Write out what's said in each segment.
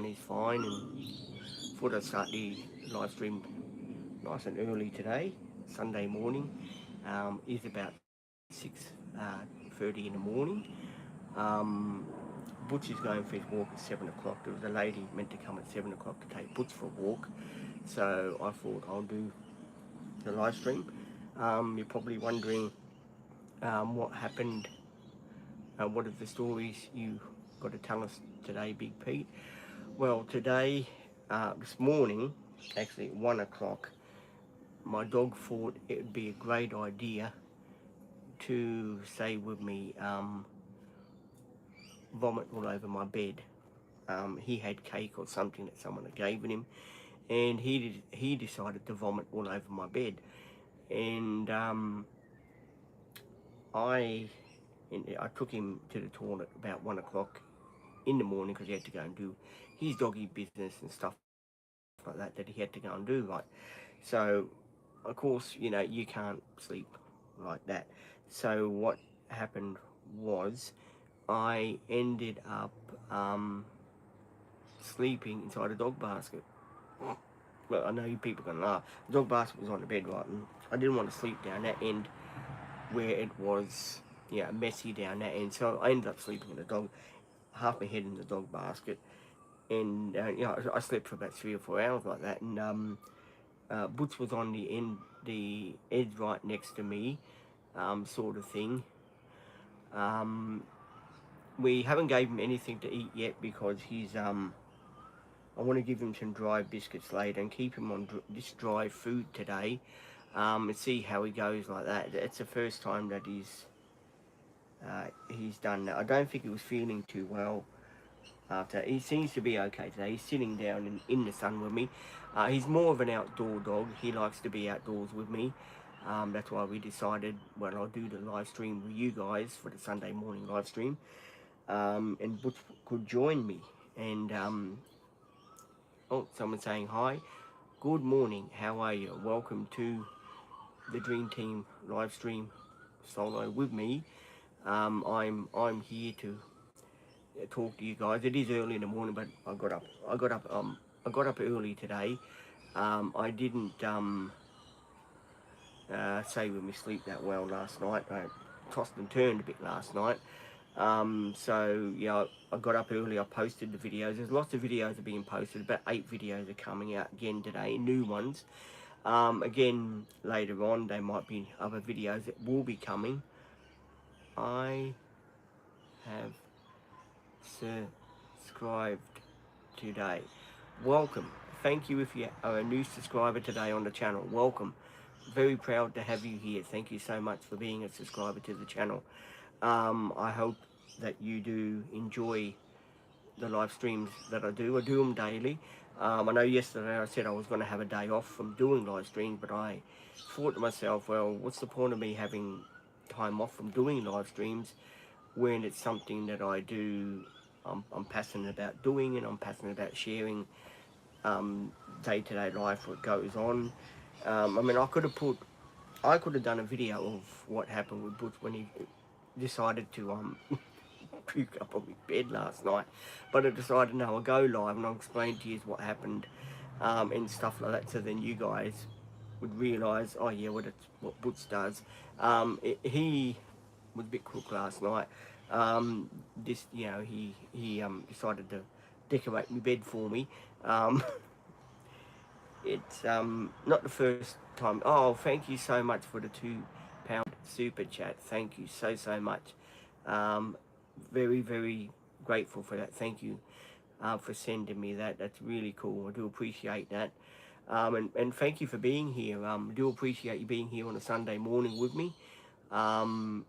everyone is fine, and thought I'd start the live stream nice and early today, Sunday morning. Is about 6:30 in the morning. Um, Butch is going for his walk at 7 o'clock. There was a lady meant to come at 7 o'clock to take Butch for a walk, so I thought I'll do the live stream. You're probably wondering what happened. What are the stories you got to tell us today, Big Pete? Well, today, this morning, actually at 1 o'clock, my dog thought it would be a great idea to stay with me, vomit all over my bed. He had cake or something that someone had given him, and he decided to vomit all over my bed. And I I took him to the toilet about 1 o'clock in the morning because he had to go and do his doggy business and stuff like that he had to go and do, right? So, of course, you can't sleep like that. So what happened was I ended up sleeping inside a dog basket. Well, I know you people are going to laugh. The dog basket was on the bed, right? And I didn't want to sleep down that end where it was, messy down that end. So I ended up sleeping in the dog, half my head in the dog basket. And, I slept for about 3 or 4 hours like that. And Boots was on the edge right next to me, sort of thing. We haven't gave him anything to eat yet because he's I want to give him some dry biscuits later and keep him on this dry food today, and see how he goes like that. It's the first time that he's done that. I don't think he was feeling too well after. He seems to be okay today. He's sitting down in the sun with me. He's more of an outdoor dog. He likes to be outdoors with me. That's why we decided, well, I'll do the live stream with you guys for the Sunday morning live stream, and Butch could join me. And oh, someone's saying hi. Good morning. How are you? Welcome to the Dream Team live stream solo with me. I'm here to talk to you guys. It is early in the morning, but I got up early today. I didn't say with me sleep that well last night. I tossed and turned a bit last night. So yeah, I got up early. I posted the videos. There's lots of videos are being posted. About 8 videos are coming out again today, new ones. Again later on, there might be other videos that will be coming. I have subscribed today. Welcome. Thank you if you are a new subscriber today on the channel. Welcome. Very proud to have you here. Thank you so much for being a subscriber to the channel. I hope that you do enjoy the live streams that I do. I do them daily. I know yesterday I said I was going to have a day off from doing live streams, but I thought to myself, well, what's the point of me having time off from doing live streams when it's something that I do, I'm passionate about doing, and I'm passionate about sharing day-to-day life, what goes on. I mean, I could have done a video of what happened with Butch when he decided to puke up on my bed last night, but I decided no, I'll go live and I'll explain to you what happened, and stuff like that, so then you guys would realise, oh yeah, what Butch does. He was a bit crook last night. He decided to decorate my bed for me. It's not the first time. Oh, thank you so much for the £2 super chat. Thank you so much. Very, very grateful for that. Thank you for sending me that. That's really cool. I do appreciate that. And thank you for being here. I do appreciate you being here on a Sunday morning with me, and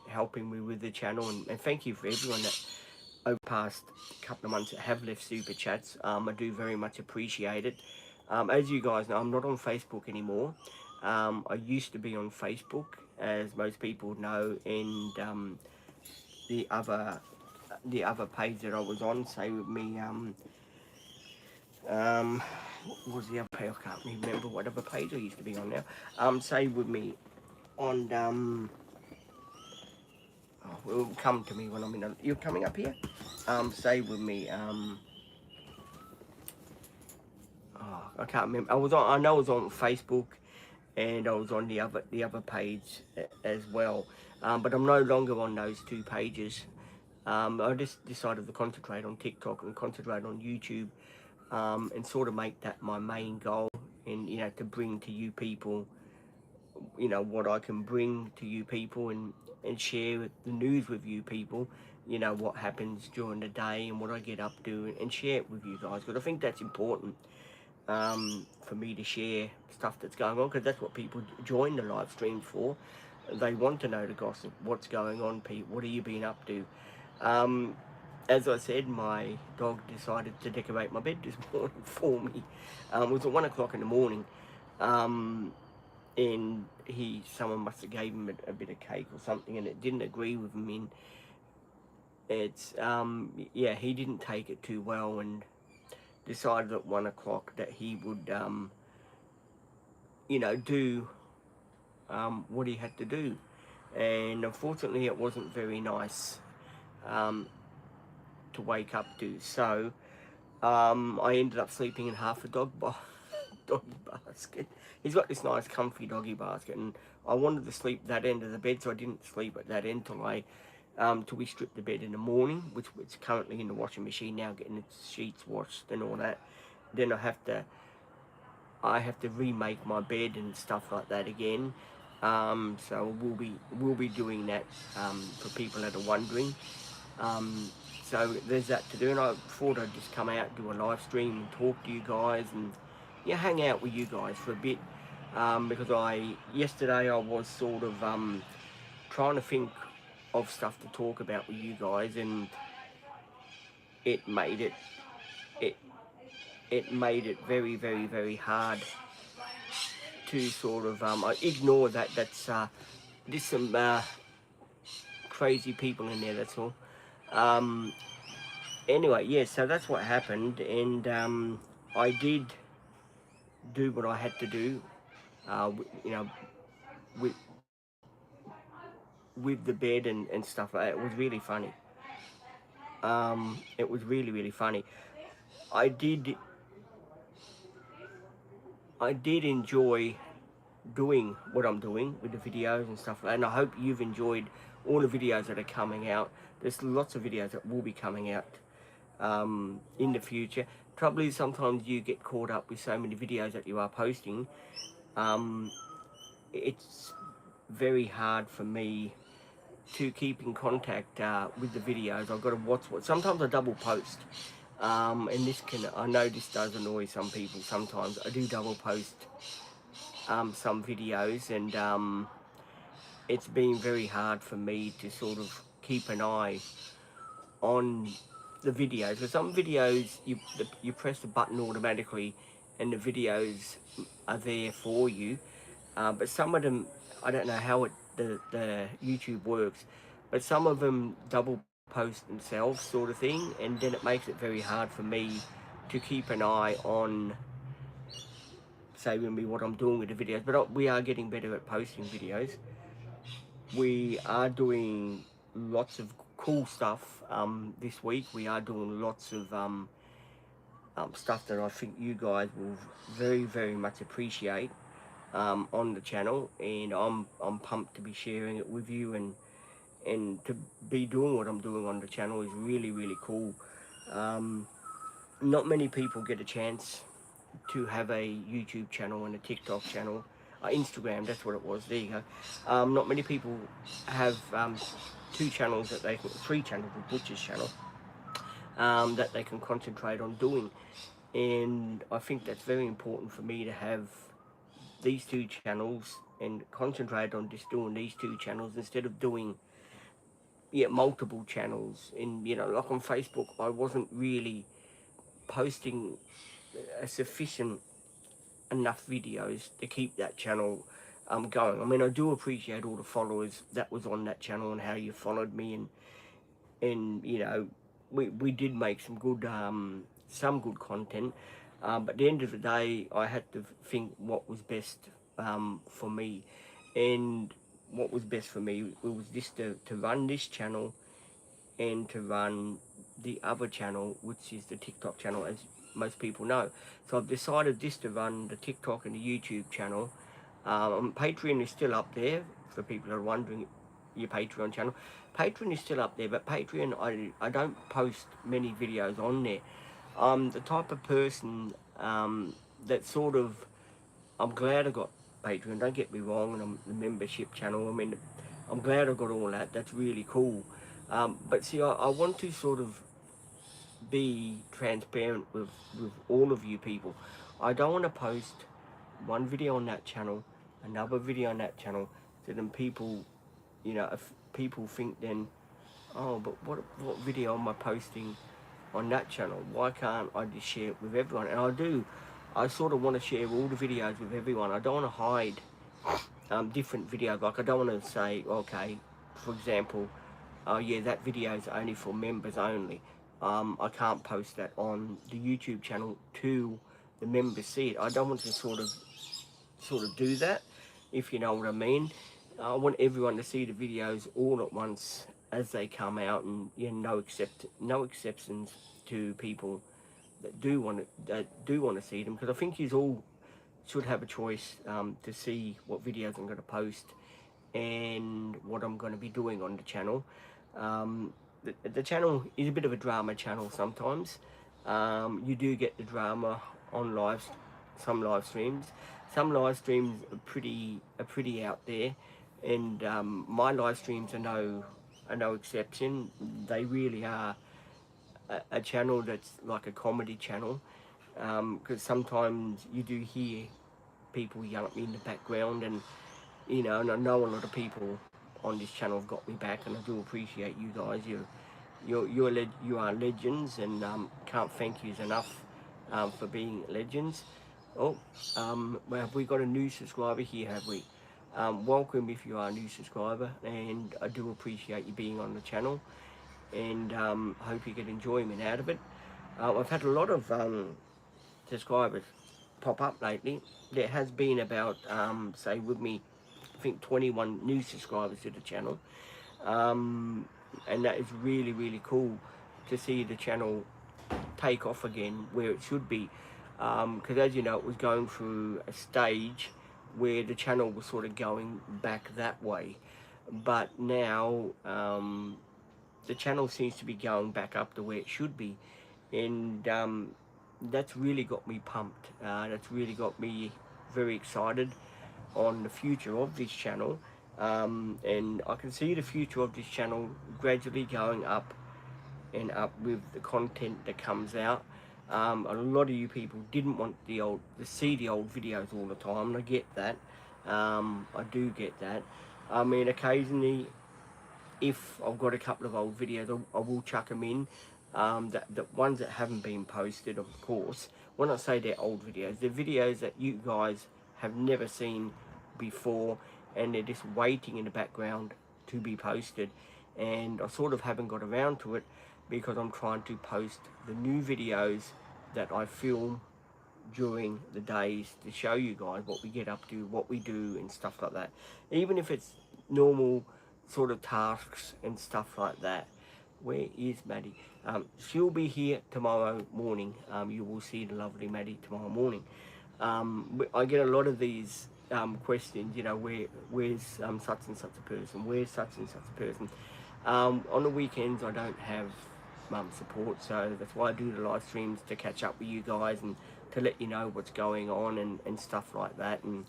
helping me with the channel. And thank you for everyone that over the past couple of months that have left super chats. I do very much appreciate it. As you guys know, I'm not on Facebook anymore. I used to be on Facebook, as most people know, and the other page that I was on, say with me, what was the other page? I can't remember what other page I used to be on now. Say with me on, it will come to me when I'm in you're coming up here? Say with me, I can't remember. I know I was on Facebook, and I was on the other page as well. But I'm no longer on those two pages. I just decided to concentrate on TikTok and concentrate on YouTube, and sort of make that my main goal, and to bring to you people, what I can bring to you people, and share the news with you people, what happens during the day and what I get up to, and share it with you guys, because I think that's important, for me to share stuff that's going on, because that's what people join the live stream for. They want to know the gossip, what's going on, Pete, what have you been up to. um, as I said, my dog decided to decorate my bed this morning for me. It was at 1 o'clock in the morning, um, and someone must have gave him a bit of cake or something, and it didn't agree with him. In it's yeah, he didn't take it too well, and decided at 1 o'clock that he would do what he had to do, and unfortunately, it wasn't very nice um, to wake up to. So I ended up sleeping in half a doggy basket. He's got this nice comfy doggy basket, and I wanted to sleep that end of the bed, so I didn't sleep at that end till we stripped the bed in the morning, which is currently in the washing machine now, getting its sheets washed and all that. Then I have to remake my bed and stuff like that again. So we'll be doing that, for people that are wondering. So there's that to do, and I thought I'd just come out, do a live stream, and talk to you guys, and hang out with you guys for a bit. Because yesterday I was sort of trying to think of stuff to talk about with you guys, and it made it it it made it very, very, very hard to sort of I ignore that. There's some crazy people in there. That's all. Um, anyway, yeah. So that's what happened, and I did do what I had to do. With with the bed and stuff like that. It was really funny. It was really, really funny. I did I did enjoy doing what I'm doing with the videos and stuff like that, and I hope you've enjoyed all the videos that are coming out. There's lots of videos that will be coming out in the future. Trouble is, sometimes you get caught up with so many videos that you are posting. Um, it's very hard for me to keep in contact with the videos. I've got to watch what. Sometimes I double post, and I know this does annoy some people. Sometimes I do double post some videos, and it's been very hard for me to sort of keep an eye on the videos. Because some videos you press the button automatically, and the videos are there for you. But some of them, I don't know how the YouTube works, but some of them double post themselves, sort of thing, and then it makes it very hard for me to keep an eye on, say, what I'm doing with the videos. But we are getting better at posting videos. We are doing lots of cool stuff this week. We are doing lots of stuff that I think you guys will very, very much appreciate on the channel, and I'm pumped to be sharing it with you, and to be doing what I'm doing on the channel is really, really cool. Not many people get a chance to have a YouTube channel and a TikTok channel, Instagram, that's what it was, there you go. Not many people have three channels with Butcher's channel, that they can concentrate on doing, and I think that's very important for me to have these two channels and concentrate on just doing these two channels instead of doing multiple channels. And like on Facebook, I wasn't really posting a sufficient enough videos to keep that channel going. I mean, I do appreciate all the followers that was on that channel and how you followed me, and we did make some good content, but at the end of the day I had to think what was best for me, and what was best for me was just to run this channel and to run the other channel, which is the TikTok channel, most people know. So I've decided just to run the TikTok and the YouTube channel. Patreon is still up there for people who are wondering your Patreon channel. Patreon is still up there, but Patreon, I don't post many videos on there. I'm the type of person that sort of, I'm glad I got Patreon, don't get me wrong, and I'm the membership channel. I mean, I'm glad I got all that. That's really cool. But see, I want to sort of be transparent with all of you people. I don't want to post one video on that channel, another video on that channel, so then people, you know, if people think then, oh, but what video am I posting on that channel? Why can't I just share it with everyone? And I do. I sort of want to share all the videos with everyone. I don't want to hide different videos. Like I don't want to say, okay, for example, oh yeah, that video is only for members only. I can't post that on the YouTube channel to the members see it. I don't want to sort of do that, if you know what I mean. I want everyone to see the videos all at once as they come out, and yeah, no exceptions to people that do want to see them, because I think you all should have a choice to see what videos I'm going to post and what I'm going to be doing on the channel. The channel is a bit of a drama channel sometimes. You do get the drama on some live streams. Some live streams are pretty out there, and my live streams are no exception. They really are a channel that's like a comedy channel, because sometimes you do hear people yell at me in the background, and you know, and I know a lot of people on this channel have got me back, and I do appreciate you guys. You are legends, and can't thank you enough for being legends. Oh, well, have we got a new subscriber here? Have we? Welcome if you are a new subscriber, and I do appreciate you being on the channel, and hope you get enjoyment out of it. I've had a lot of subscribers pop up lately. There has been about, say with me, I think 21 new subscribers to the channel. And that is really, really cool to see the channel take off again where it should be. Because as you know, it was going through a stage where the channel was sort of going back that way. But now, the channel seems to be going back up to where it should be. And that's really got me pumped. That's really got me very excited on the future of this channel. And I can see the future of this channel gradually going up and up with the content that comes out. A lot of you people didn't want to see the old videos all the time, and I get that. I do get that. I mean, occasionally, if I've got a couple of old videos, I will chuck them in. The ones that haven't been posted, of course. When I say they're old videos, they're videos that you guys have never seen before, and they're just waiting in the background to be posted. And I sort of haven't got around to it because I'm trying to post the new videos that I film during the days to show you guys what we get up to, what we do, and stuff like that. Even if it's normal sort of tasks and stuff like that. Where is Maddie? She'll be here tomorrow morning. You will see the lovely Maddie tomorrow morning. I get a lot of these questions, you know, where's such and such a person? Where's such and such a person? On the weekends I don't have support, so that's why I do the live streams, to catch up with you guys and to let you know what's going on and stuff like that, and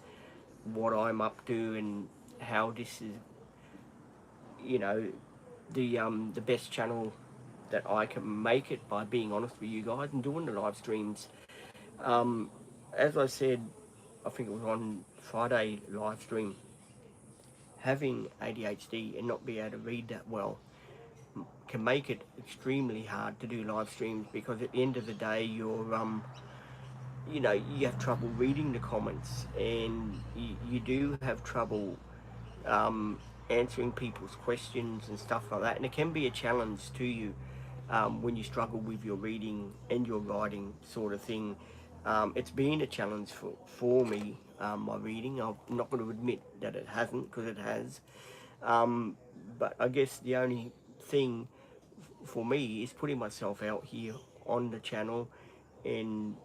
what I'm up to, and how this is, you know, the best channel that I can make it, by being honest with you guys and doing the live streams. As I said, I think it was on Friday live stream, having ADHD and not be able to read that well can make it extremely hard to do live streams, because at the end of the day you're you know, you have trouble reading the comments, and you do have trouble answering people's questions and stuff like that, and it can be a challenge to you when you struggle with your reading and your writing sort of thing. It's been a challenge for me, my reading. I'm not going to admit that it hasn't, because it has. But I guess the only thing for me is putting myself out here on the channel and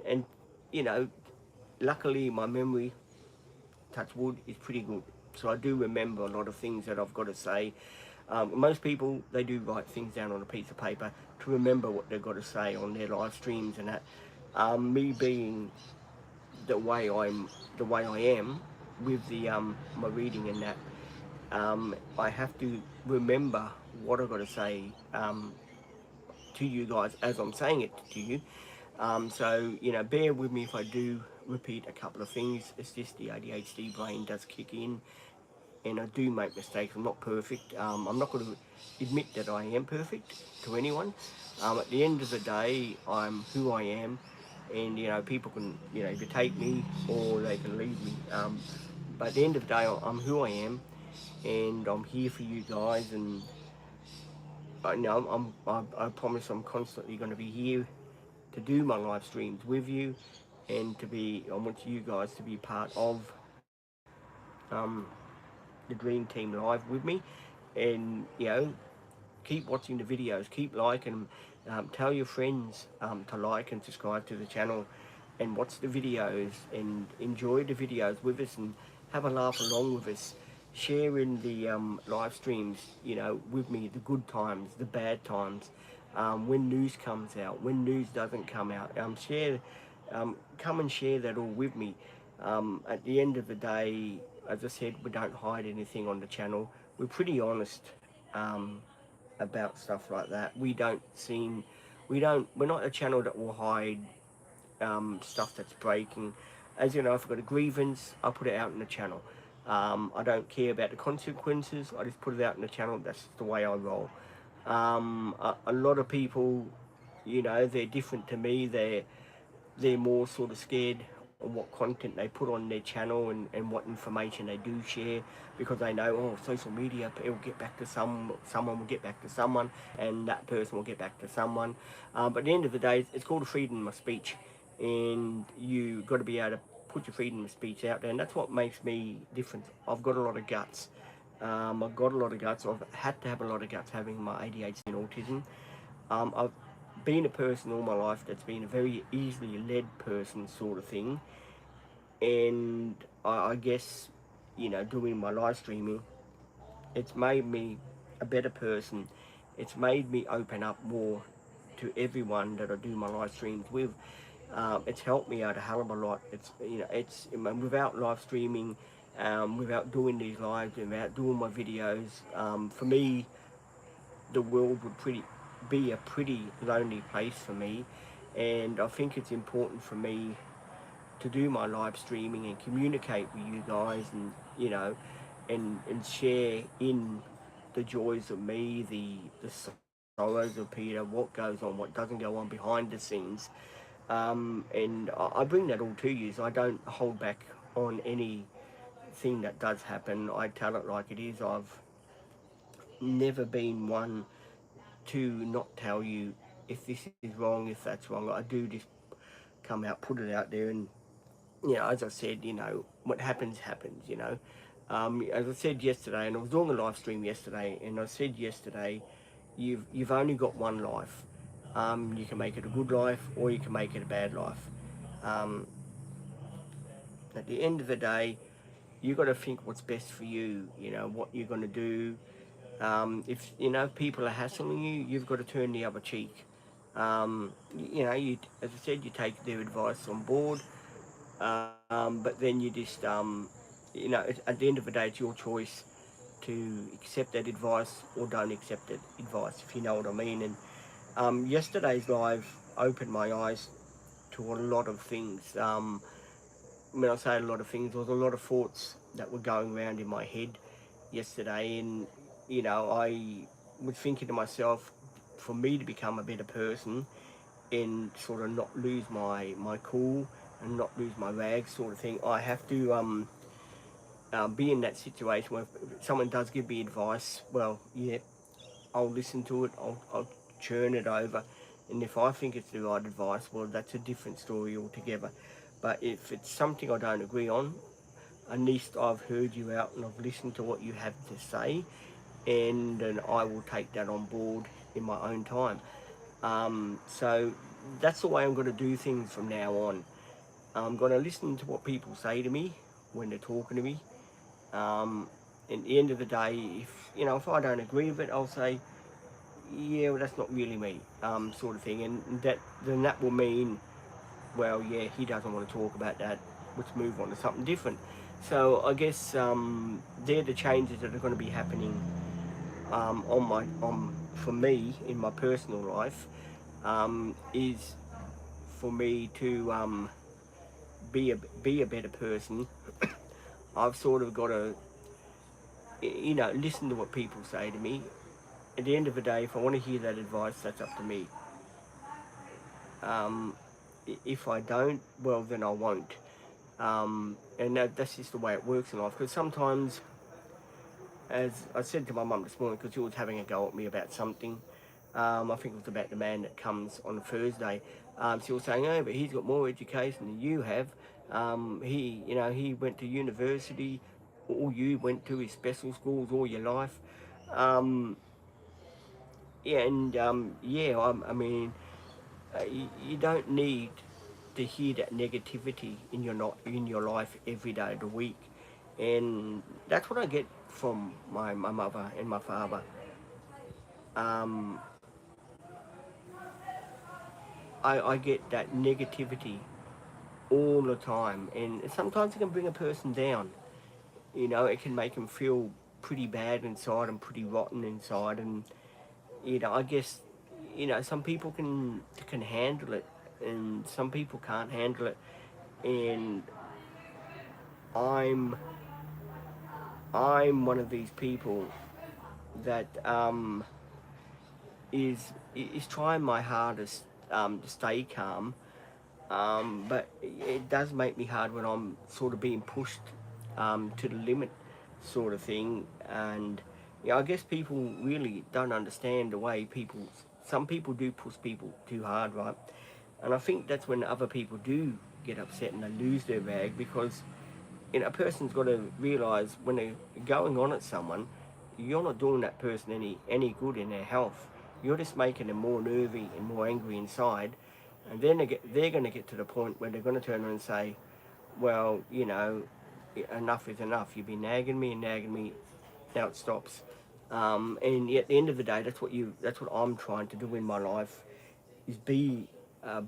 and you know, luckily my memory, touch wood, is pretty good. So I do remember a lot of things that I've got to say. Most people, they do write things down on a piece of paper to remember what they've got to say on their live streams and that. Me being the way I am with the my reading and that, I have to remember what I've got to say to you guys as I'm saying it to you. So, bear with me if I do repeat a couple of things. It's just the ADHD brain does kick in, and I do make mistakes. I'm not perfect. I'm not going to admit that I am perfect to anyone. At the end of the day, I'm who I am, and people can either take me or they can leave me. But at the end of the day, I'm who I am, and I'm here for you guys. And I promise I'm constantly going to be here to do my live streams with you, and I want you guys to be part of um, the Dream Team Live with me, and keep watching the videos, keep liking them, tell your friends to like and subscribe to the channel, and watch the videos and enjoy the videos with us and have a laugh along with us. Sharing the live streams, with me, the good times, the bad times, when news comes out, when news doesn't come out. Come and share that all with me. At the end of the day, as I said, we don't hide anything on the channel. We're pretty honest um, about stuff like that. We're not a channel that will hide stuff that's breaking. As you know, if I've got a grievance, I put it out in the channel. I don't care about the consequences. I just put it out in the channel. That's the way I roll. A lot of people, they're different to me. They're more sort of scared on what content they put on their channel and what information they do share, because they know, oh, social media, it will get back to someone will get back to someone, and that person will get back to someone. But at the end of the day, it's called freedom of speech, and you got to be able to put your freedom of speech out there, and that's what makes me different. I've got a lot of guts. I've got a lot of guts. I've had to have a lot of guts having my ADHD and autism. I've been a person all my life that's been a very easily led person sort of thing, and I guess doing my live streaming, it's made me a better person. It's made me open up more to everyone that I do my live streams with. It's helped me out a hell of a lot. Without live streaming, without doing these lives, without doing my videos, for me, the world would be a pretty lonely place for me. And I think it's important for me to do my live streaming and communicate with you guys, and and share in the joys of me, the sorrows of Peter, what goes on, what doesn't go on behind the scenes. And I bring that all to you, so I don't hold back on anything that does happen. I tell it like it is. I've never been one to not tell you if this is wrong, if that's wrong. I do just come out, put it out there, and as I said, what happens happens. As I said yesterday, and I was doing a live stream yesterday, and I said yesterday, you've only got one life. You can make it a good life, or you can make it a bad life. Um, at the end of the day, you got to think what's best for you. What you're going to do. If people are hassling you, you've got to turn the other cheek. As I said, you take their advice on board, but then you just, at the end of the day, it's your choice to accept that advice or don't accept that advice, if you know what I mean. And yesterday's live opened my eyes to a lot of things. When I say a lot of things, there was a lot of thoughts that were going around in my head yesterday, and I was thinking to myself, for me to become a better person and sort of not lose my cool and not lose my rag sort of thing, I have to be in that situation where if someone does give me advice, well, yeah, I'll listen to it, I'll churn it over, and if I think it's the right advice, well, that's a different story altogether. But if it's something I don't agree on, at least I've heard you out and I've listened to what you have to say, and I will take that on board in my own time. So that's the way I'm going to do things from now on. I'm going to listen to what people say to me when they're talking to me. At the end of the day, if I don't agree with it, I'll say, yeah, well, that's not really me, sort of thing, and that will mean, well, yeah, he doesn't want to talk about that. Let's move on to something different. So I guess they're the changes that are going to be happening for me in my personal life. Is for me to be a better person. I've sort of got to listen to what people say to me. At the end of the day, if I want to hear that advice, that's up to me. Um, if I don't, well, then I won't. And that's just the way it works in life. Because sometimes, as I said to my mum this morning, because she was having a go at me about something, I think it was about the man that comes on Thursday. She was saying, "Oh, but he's got more education than you have. He went to university. All you went to is special schools all your life." Um, yeah, and yeah, I mean, you don't need to hear that negativity in your life every day of the week, and that's what I get from my mother and my father. Um, I get that negativity all the time, and sometimes it can bring a person down. It can make them feel pretty bad inside and pretty rotten inside, and I guess some people can handle it, and some people can't handle it, and I'm I'm one of these people that is trying my hardest to stay calm. But it does make me hard when I'm sort of being pushed to the limit, sort of thing. And I guess people really don't understand the way some people do push people too hard, right? And I think that's when other people do get upset and they lose their rag, because a person's got to realise when they're going on at someone, you're not doing that person any good in their health. You're just making them more nervy and more angry inside, and then they're going to get to the point where they're going to turn around and say, well, enough is enough. You've been nagging me and nagging me. Now it stops. And at the end of the day, that's what I'm trying to do in my life, is be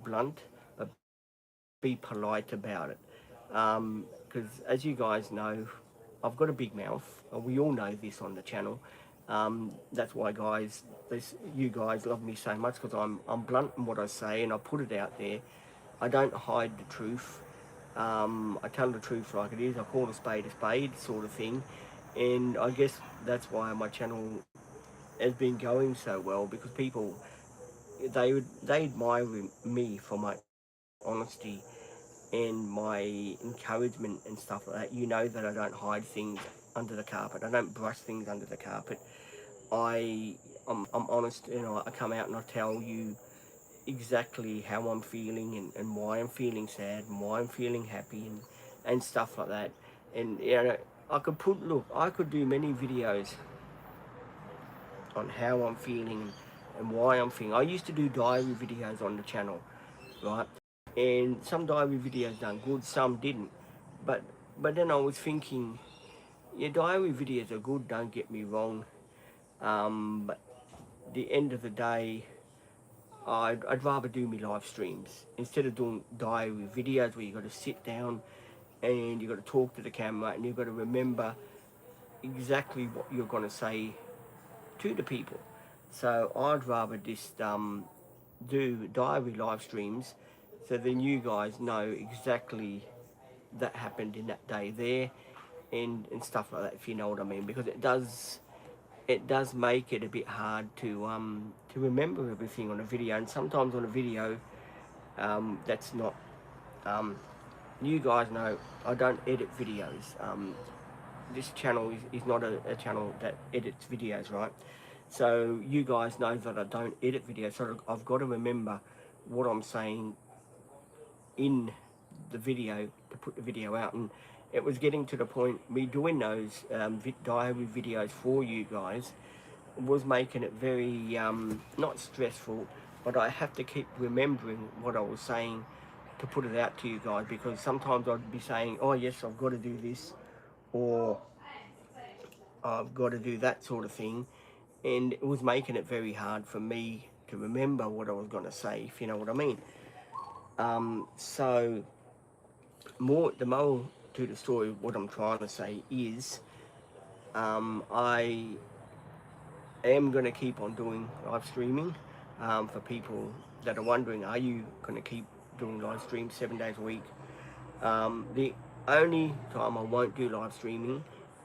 blunt, but be polite about it. Because as you guys know, I've got a big mouth. We all know this on the channel. That's why, guys, you guys love me so much, because I'm blunt in what I say and I put it out there. I don't hide the truth. I tell the truth like it is. I call a spade, sort of thing. And I guess that's why my channel has been going so well, because people they admire me for my honesty and my encouragement and stuff like that. That I don't hide things under the carpet. I don't brush things under the carpet. I'm honest, I come out and I tell you exactly how I'm feeling, and why I'm feeling sad and why I'm feeling happy, and stuff like that. And I could do many videos on how I'm feeling and why I'm feeling. I used to do diary videos on the channel, right? And some diary videos done good, some didn't. But then I was thinking, yeah, diary videos are good. Don't get me wrong. But the end of the day, I'd rather do me live streams instead of doing diary videos where you got to sit down and you got to talk to the camera and you've got to remember exactly what you're going to say to the people. So I'd rather just do diary live streams, so then you guys know exactly that happened in that day there, and stuff like that, if you know what I mean, because it does make it a bit hard to remember everything on a video, and sometimes on a video that's not um, you guys know I don't edit videos. This channel is not a channel that edits videos, right? So you guys know that I don't edit videos, so I've got to remember what I'm saying in the video to put the video out. And it was getting to the point, me doing those diary videos for you guys was making it very not stressful, but I have to keep remembering what I was saying to put it out to you guys, because sometimes I'd be saying, oh yes, I've got to do this, or I've got to do that sort of thing, and it was making it very hard for me to remember what I was going to say, if you know what I mean. So the moral to the story, what I'm trying to say is, I am going to keep on doing live streaming. For people that are wondering, are you going to keep doing live streams 7 days a week? The only time I won't do live streaming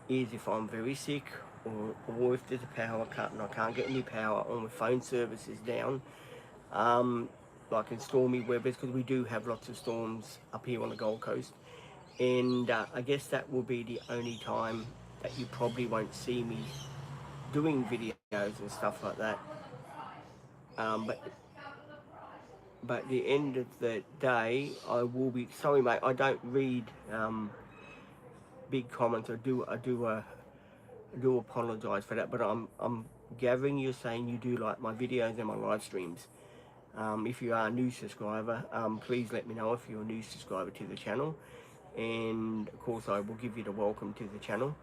is if I'm very sick, or if there's a power cut and I can't get any power, or my phone service is down. Um, like in stormy weathers, because we do have lots of storms up here on the Gold Coast. And I guess that will be the only time that you probably won't see me doing videos and stuff like that. Um, but but the end of the day, I will be sorry, mate. I don't read big comments. I do apologise for that. But I'm gathering you're saying you do like my videos and my live streams. If you are a new subscriber, please let me know if you're a new subscriber to the channel, and of course I will give you the welcome to the channel.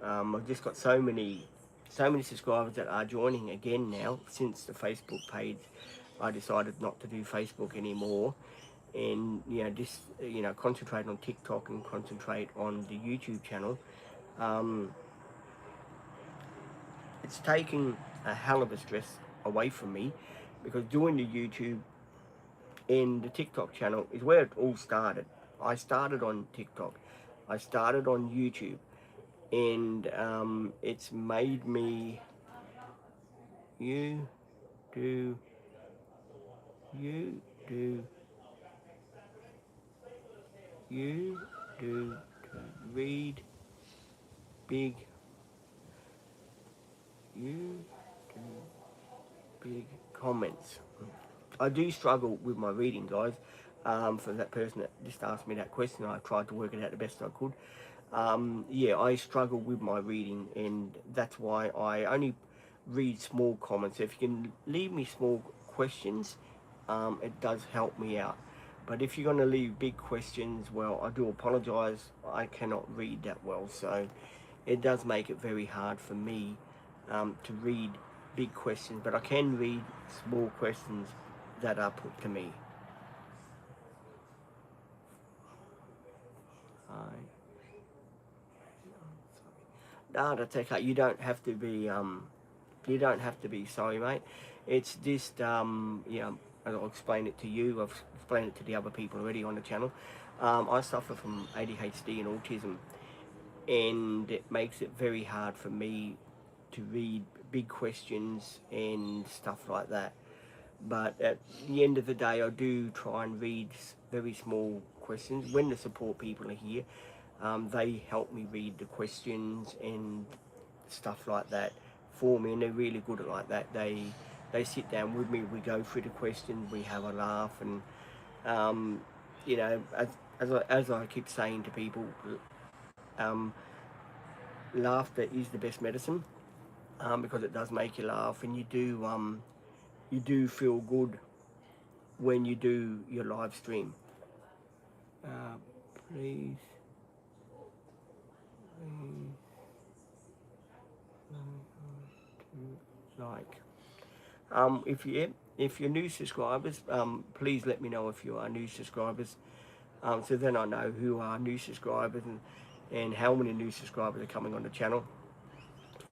I've just got so many subscribers that are joining again now since the Facebook page. I decided not to do Facebook anymore, and just concentrate on TikTok and concentrate on the YouTube channel. Um, it's taking a hell of a stress away from me, because doing the YouTube and the TikTok channel is where it all started. I started on TikTok. I started on YouTube, and it's made me you do you do you do to read big you do big comments. I do struggle with my reading, guys. For that person that just asked me that question, I tried to work it out the best I could. Yeah, I struggle with my reading, and that's why I only read small comments. If you can leave me small questions, it does help me out. But if you're going to leave big questions, well, I do apologise. I cannot read that well, so it does make it very hard for me to read big questions. But I can read small questions that are put to me. No, that's okay. You don't have to be sorry, mate. It's just I'll explain it to you. I've explained it to the other people already on the channel. I suffer from ADHD and autism, and it makes it very hard for me to read big questions and stuff like that. But at the end of the day, I do try and read very small questions. When the support people are here, they help me read the questions and stuff like that for me, and they're really good at like that. They sit down with me, we go through the questions, we have a laugh, and um, as I keep saying to people, um, laughter is the best medicine, because it does make you laugh, and you do feel good when you do your live stream. Uh, please, please like. If you're new subscribers, please let me know if you are new subscribers, so then I know who are new subscribers, and how many new subscribers are coming on the channel.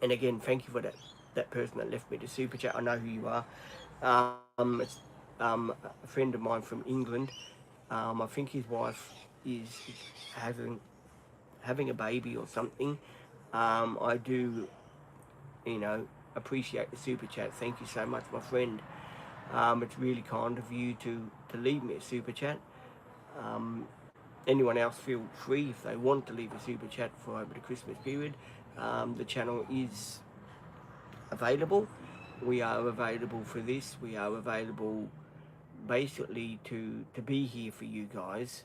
And again, thank you for that person that left me the super chat. I know who you are. It's a friend of mine from England. I think his wife is having a baby or something. I do, appreciate the super chat. Thank you so much, my friend. It's really kind of you to leave me a super chat. Um, Anyone else, feel free if they want to leave a super chat for over the Christmas period. The channel is available. We are available for this. We are available basically to be here for you guys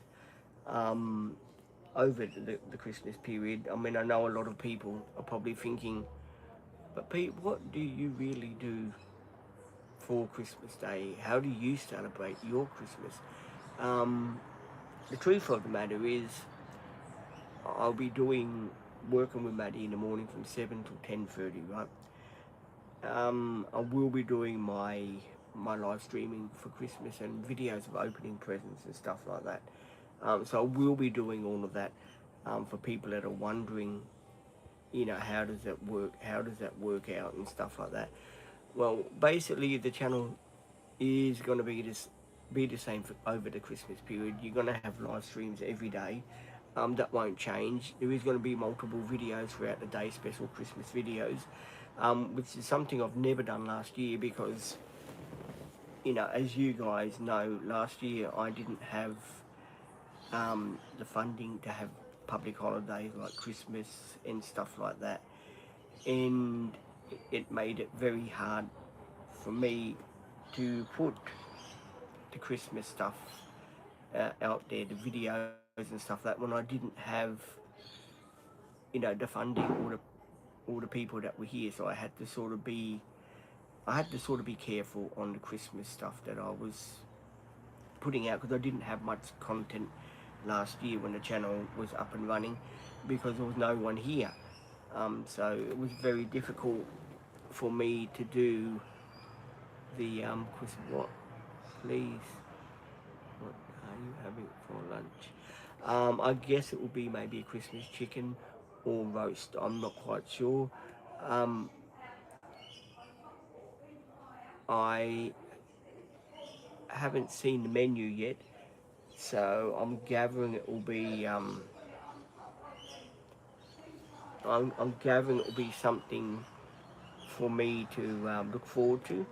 over the Christmas period. I mean, I know a lot of people are probably thinking, but Pete, what do you really do for Christmas Day? How do you celebrate your Christmas? The truth of the matter is, I'll be working with Maddie in the morning from 7 till 10:30, right? I will be doing my live streaming for Christmas and videos of opening presents and stuff like that. So I will be doing all of that for people that are wondering, how does that work? How does that work out and stuff like that? Well, basically, the channel is going to be the same for over the Christmas period. You're going to have live streams every day. That won't change. There is going to be multiple videos throughout the day, special Christmas videos, which is something I've never done last year because, as you guys know, last year I didn't have the funding to have public holidays like Christmas and stuff like that, and it made it very hard for me to put the Christmas stuff out there, the videos and stuff like that, when I didn't have, the funding or the people that were here. So I had to sort of be careful on the Christmas stuff that I was putting out because I didn't have much content last year when the channel was up and running because there was no one here. So it was very difficult for me to do the Christmas. What, please? What are you having for lunch? I guess it will be maybe a Christmas chicken or roast. I'm not quite sure. I haven't seen the menu yet, so I'm gathering it will be I'm gathering it will be something for me to look forward to.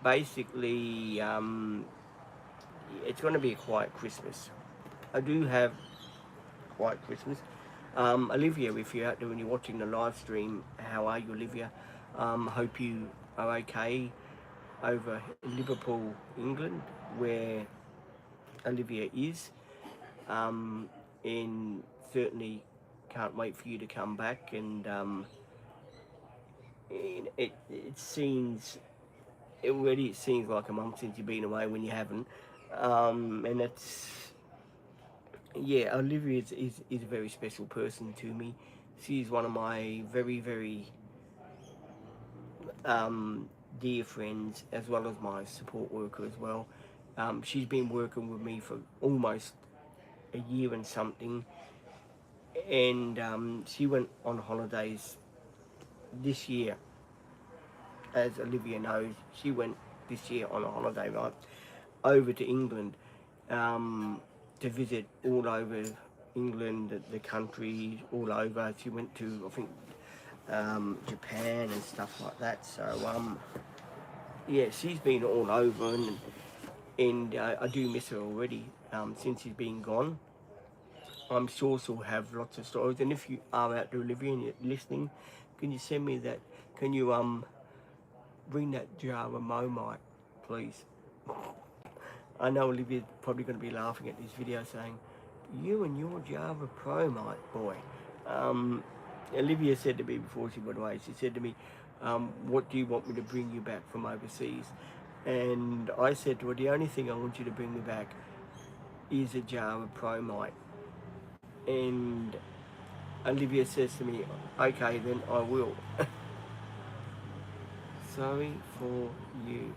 Basically, it's going to be a quiet Christmas. I do have quiet Christmas. Olivia, if you're out there and you're watching the live stream, how are you, Olivia? Hope you are okay over in Liverpool, England, where Olivia is. And certainly can't wait for you to come back. And it seems like a month since you've been away when you haven't. And that's, yeah, Olivia is a very special person to me. She's one of my very, very dear friends, as well as my support worker as well. She's been working with me for almost a year and something, and she went on holidays this year. As Olivia knows, she went this year on a holiday, right, over to England, to visit all over England, the country, all over. She went to, I think, Japan and stuff like that. So, yeah, she's been all over, and I do miss her already since she's been gone. I'm sure she'll have lots of stories. And if you are out there, Olivia, and you're listening, can you send me that? Can you bring that jar of Momite, please? I know Olivia's probably going to be laughing at this video saying, you and your Java Promite, boy. Olivia said to me before she went away, she said to me, what do you want me to bring you back from overseas? And I said to her, the only thing I want you to bring me back is a jar of Promite. And Olivia says to me, okay, then I will. Sorry for you.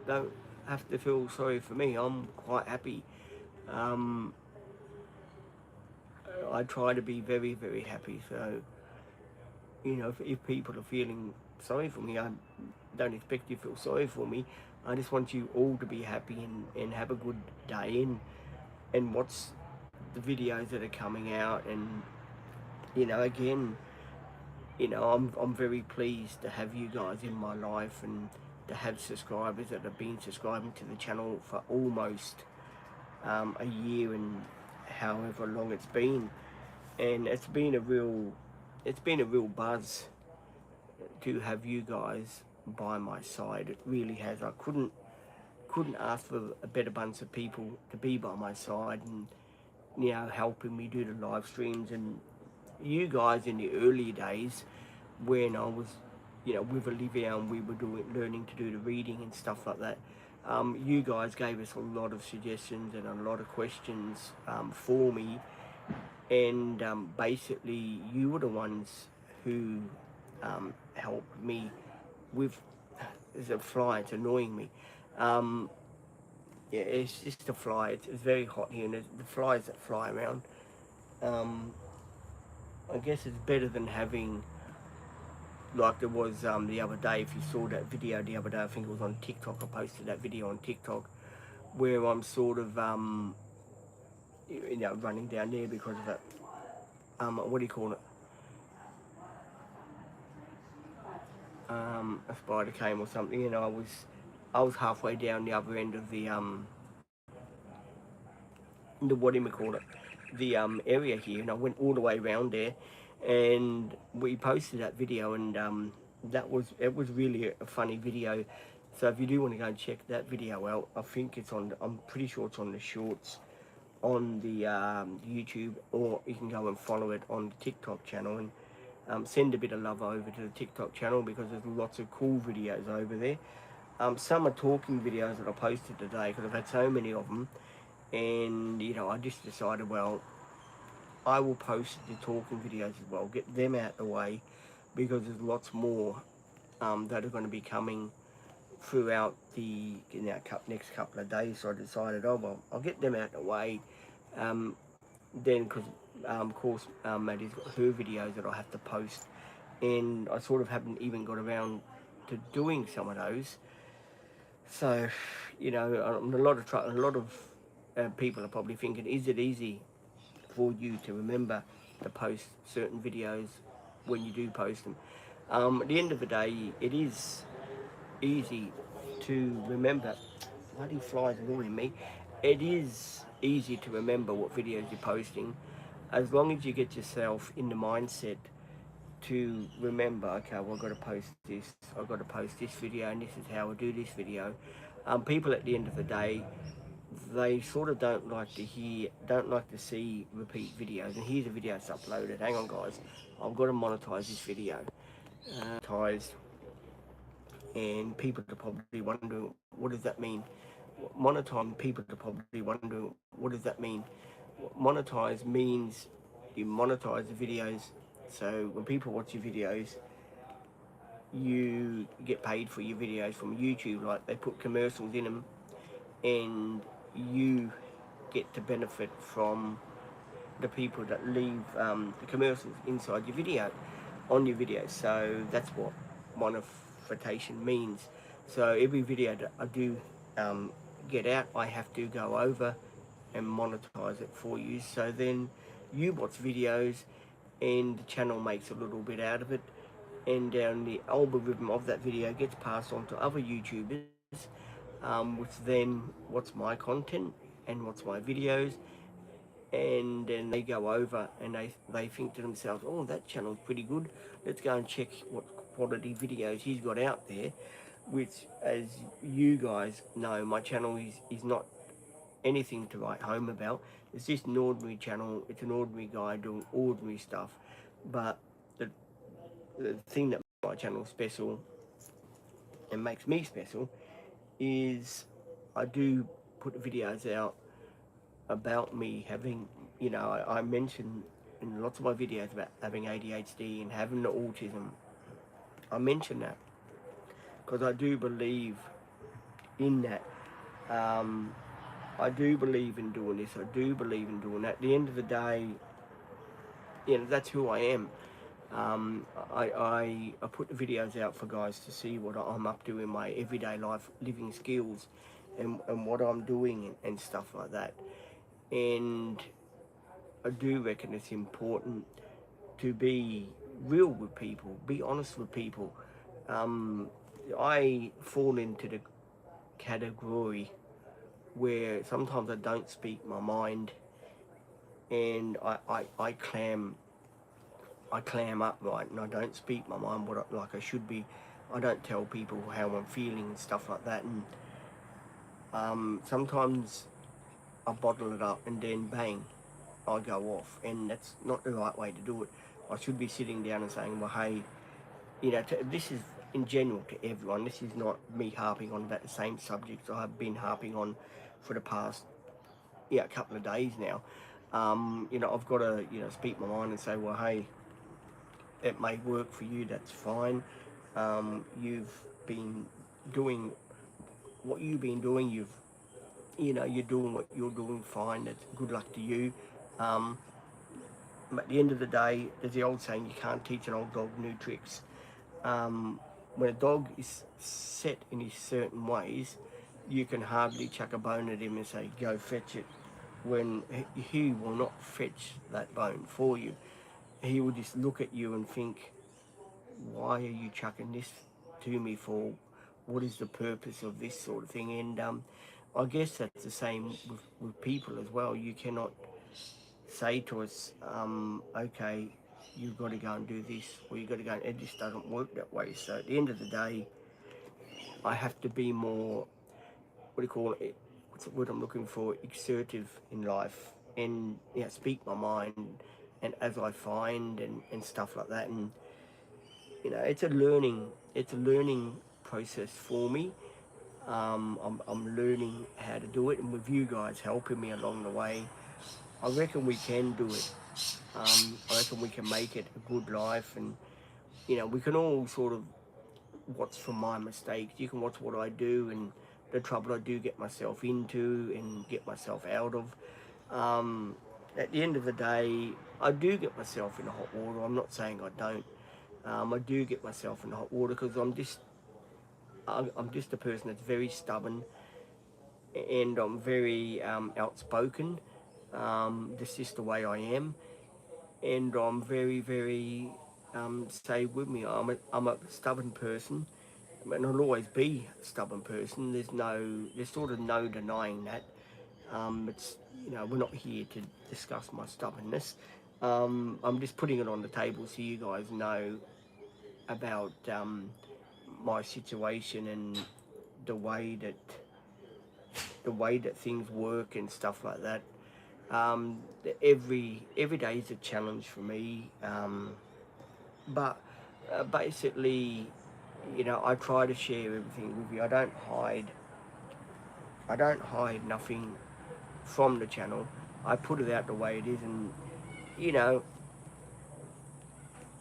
Don't have to feel sorry for me. I'm quite happy. I try to be very, very happy. So, if people are feeling sorry for me, I don't expect you to feel sorry for me. I just want you all to be happy and have a good day and watch the videos that are coming out. And, again, I'm very pleased to have you guys in my life and to have subscribers that have been subscribing to the channel for almost a year and however long it's been. And it's been a real buzz to have you guys by my side. It really has. I couldn't ask for a better bunch of people to be by my side and helping me do the live streams and you guys in the early days when I was, with Olivia and we were learning to do the reading and stuff like that. You guys gave us a lot of suggestions and a lot of questions for me, and basically you were the ones who helped me with. There's a fly, it's annoying me. Um, yeah, it's just a fly. It's very hot here, and the flies that fly around. Um, I guess it's better than having, like there was the other day. If you saw that video the other day, I think it was on TikTok. I posted that video on TikTok where I'm sort of running down there because of it. What do you call it? A spider came or something, and I was halfway down the other end of the what do you call it, the area here, and I went all the way around there, and we posted that video, and it was really a funny video. So if you do want to go and check that video out, I think I'm pretty sure it's on the shorts on the YouTube, or you can go and follow it on the TikTok channel, and send a bit of love over to the TikTok channel because there's lots of cool videos over there. Some are talking videos that I posted today because I've had so many of them, and I just decided, well, I will post the talking videos as well, get them out of the way, because there's lots more that are going to be coming throughout the next couple of days. So I decided, oh well, I'll get them out of the way. Then, because of course, Maddie's got her videos that I have to post, and I sort of haven't even got around to doing some of those. So, a lot of people are probably thinking, is it easy for you to remember to post certain videos when you do post them? At the end of the day, it is easy to remember. Bloody flies annoying me. It is easy to remember what videos you're posting, as long as you get yourself in the mindset to remember, okay, well, I've got to post this, I've got to post this video, and this is how I do this video. People at the end of the day, they sort of don't like to see repeat videos. And here's a video that's uploaded. Hang on, guys, I've got to monetize this video. Monetized, and people are probably wondering, what does that mean? People are probably wondering, what does that mean? Monetize means you monetize the videos. So when people watch your videos, you get paid for your videos from YouTube. Like, they put commercials in them, and you get to benefit from the people that leave the commercials inside your video, on your video. So that's what monetization means. So every video that I do get out, I have to go over and monetize it for you. So then you watch videos, and the channel makes a little bit out of it, and down the algorithm of that video gets passed on to other YouTubers, which then watch my content and watch my videos, and then they go over and they think to themselves, oh, that channel's pretty good, let's go and check what quality videos he's got out there. Which, as you guys know, my channel is not anything to write home about. It's just an ordinary channel. It's an ordinary guy doing ordinary stuff. But the thing that makes my channel special and makes me special is I do put videos out about me having, I mention in lots of my videos about having ADHD and having the autism. I mention that because I do believe in that. I do believe in doing this. I do believe in doing that. At the end of the day, that's who I am. I put the videos out for guys to see what I'm up to in my everyday life, living skills, and what I'm doing, and stuff like that. And I do reckon it's important to be real with people, be honest with people. I fall into the category where sometimes I don't speak my mind, and I clam up, right, and I don't speak my mind like I should be. I don't tell people how I'm feeling and stuff like that, and sometimes I bottle it up, and then bang, I go off, and that's not the right way to do it. I should be sitting down and saying, well, hey, this is in general to everyone. This is not me harping on about the same subjects I've been harping on for the past couple of days now. I've got to speak my mind and say, well, hey, it may work for you. That's fine. You've been doing what you've been doing. You're doing what you're doing. Fine. That's good luck to you. Um, but at the end of the day, there's the old saying: you can't teach an old dog new tricks. When a dog is set in his certain ways, you can hardly chuck a bone at him and say, go fetch it, when he will not fetch that bone for you. He will just look at you and think, why are you chucking this to me for? What is the purpose of this sort of thing? And I guess that's the same with people as well. You cannot say to us, okay, you've got to go and do this, or you've got to go, and it just doesn't work that way. So at the end of the day, I have to be more, what do you call it, what's the word I'm looking for, assertive in life, and speak my mind, and as I find, and stuff like that. And it's a learning process for me. I'm learning how to do it, and with you guys helping me along the way, I reckon we can do it. I reckon we can make it a good life, and we can all sort of watch from my mistakes. You can watch what I do and the trouble I do get myself into and get myself out of. At the end of the day, I do get myself in hot water. I'm not saying I don't. I do get myself in hot water because I'm just a person that's very stubborn, and I'm very outspoken. That's just the way I am, and I'm very, very, stay with me. I'm a stubborn person, and I'll always be a stubborn person. There's sort of no denying that. It's we're not here to discuss my stubbornness. I'm just putting it on the table so you guys know about my situation and the way that things work and stuff like that. Every day is a challenge for me, but basically, I try to share everything with you. I don't hide nothing from the channel. I put it out the way it is, and you know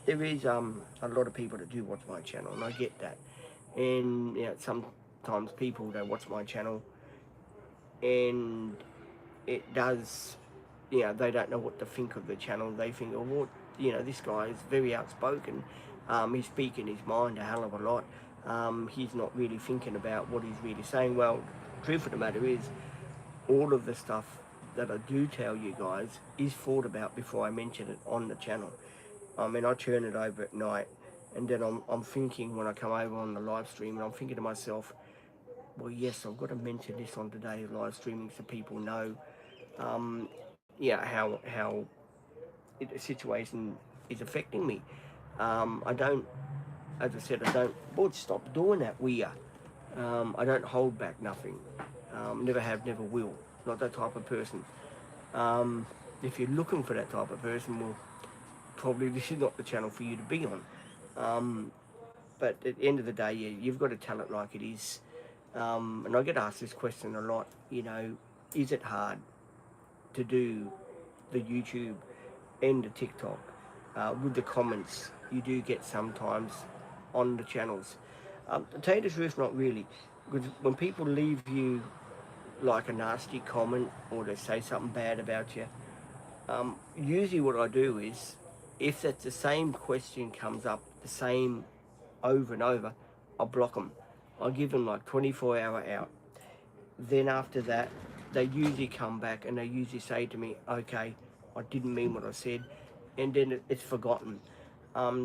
there is a lot of people that do watch my channel, and I get that. And sometimes people don't watch my channel, and it does, they don't know what to think of the channel. They think, oh, what, this guy is very outspoken. He's speaking his mind a hell of a lot. He's not really thinking about what he's really saying. Well, the truth of the matter is, all of the stuff that I do tell you guys is thought about before I mention it on the channel. I mean, I turn it over at night, and then I'm thinking when I come over on the live stream, and I'm thinking to myself, well, yes, I've got to mention this on today's live streaming so people know, how the situation is affecting me. I don't, as I said, Lord, stop doing that, I don't hold back nothing. Never have, never will. Not that type of person. If you're looking for that type of person, well, probably this is not the channel for you to be on. But at the end of the day, you've got to tell it like it is. And I get asked this question a lot, is it hard to do the YouTube and the TikTok with the comments you do get sometimes on the channels? To tell you the truth, not really. Because when people leave you like a nasty comment or they say something bad about you, usually what I do is, if that's the same question comes up, the same over and over, I'll block them. I'll give them like 24-hour out. Then after that, they usually come back and they usually say to me, okay, I didn't mean what I said, and then it's forgotten.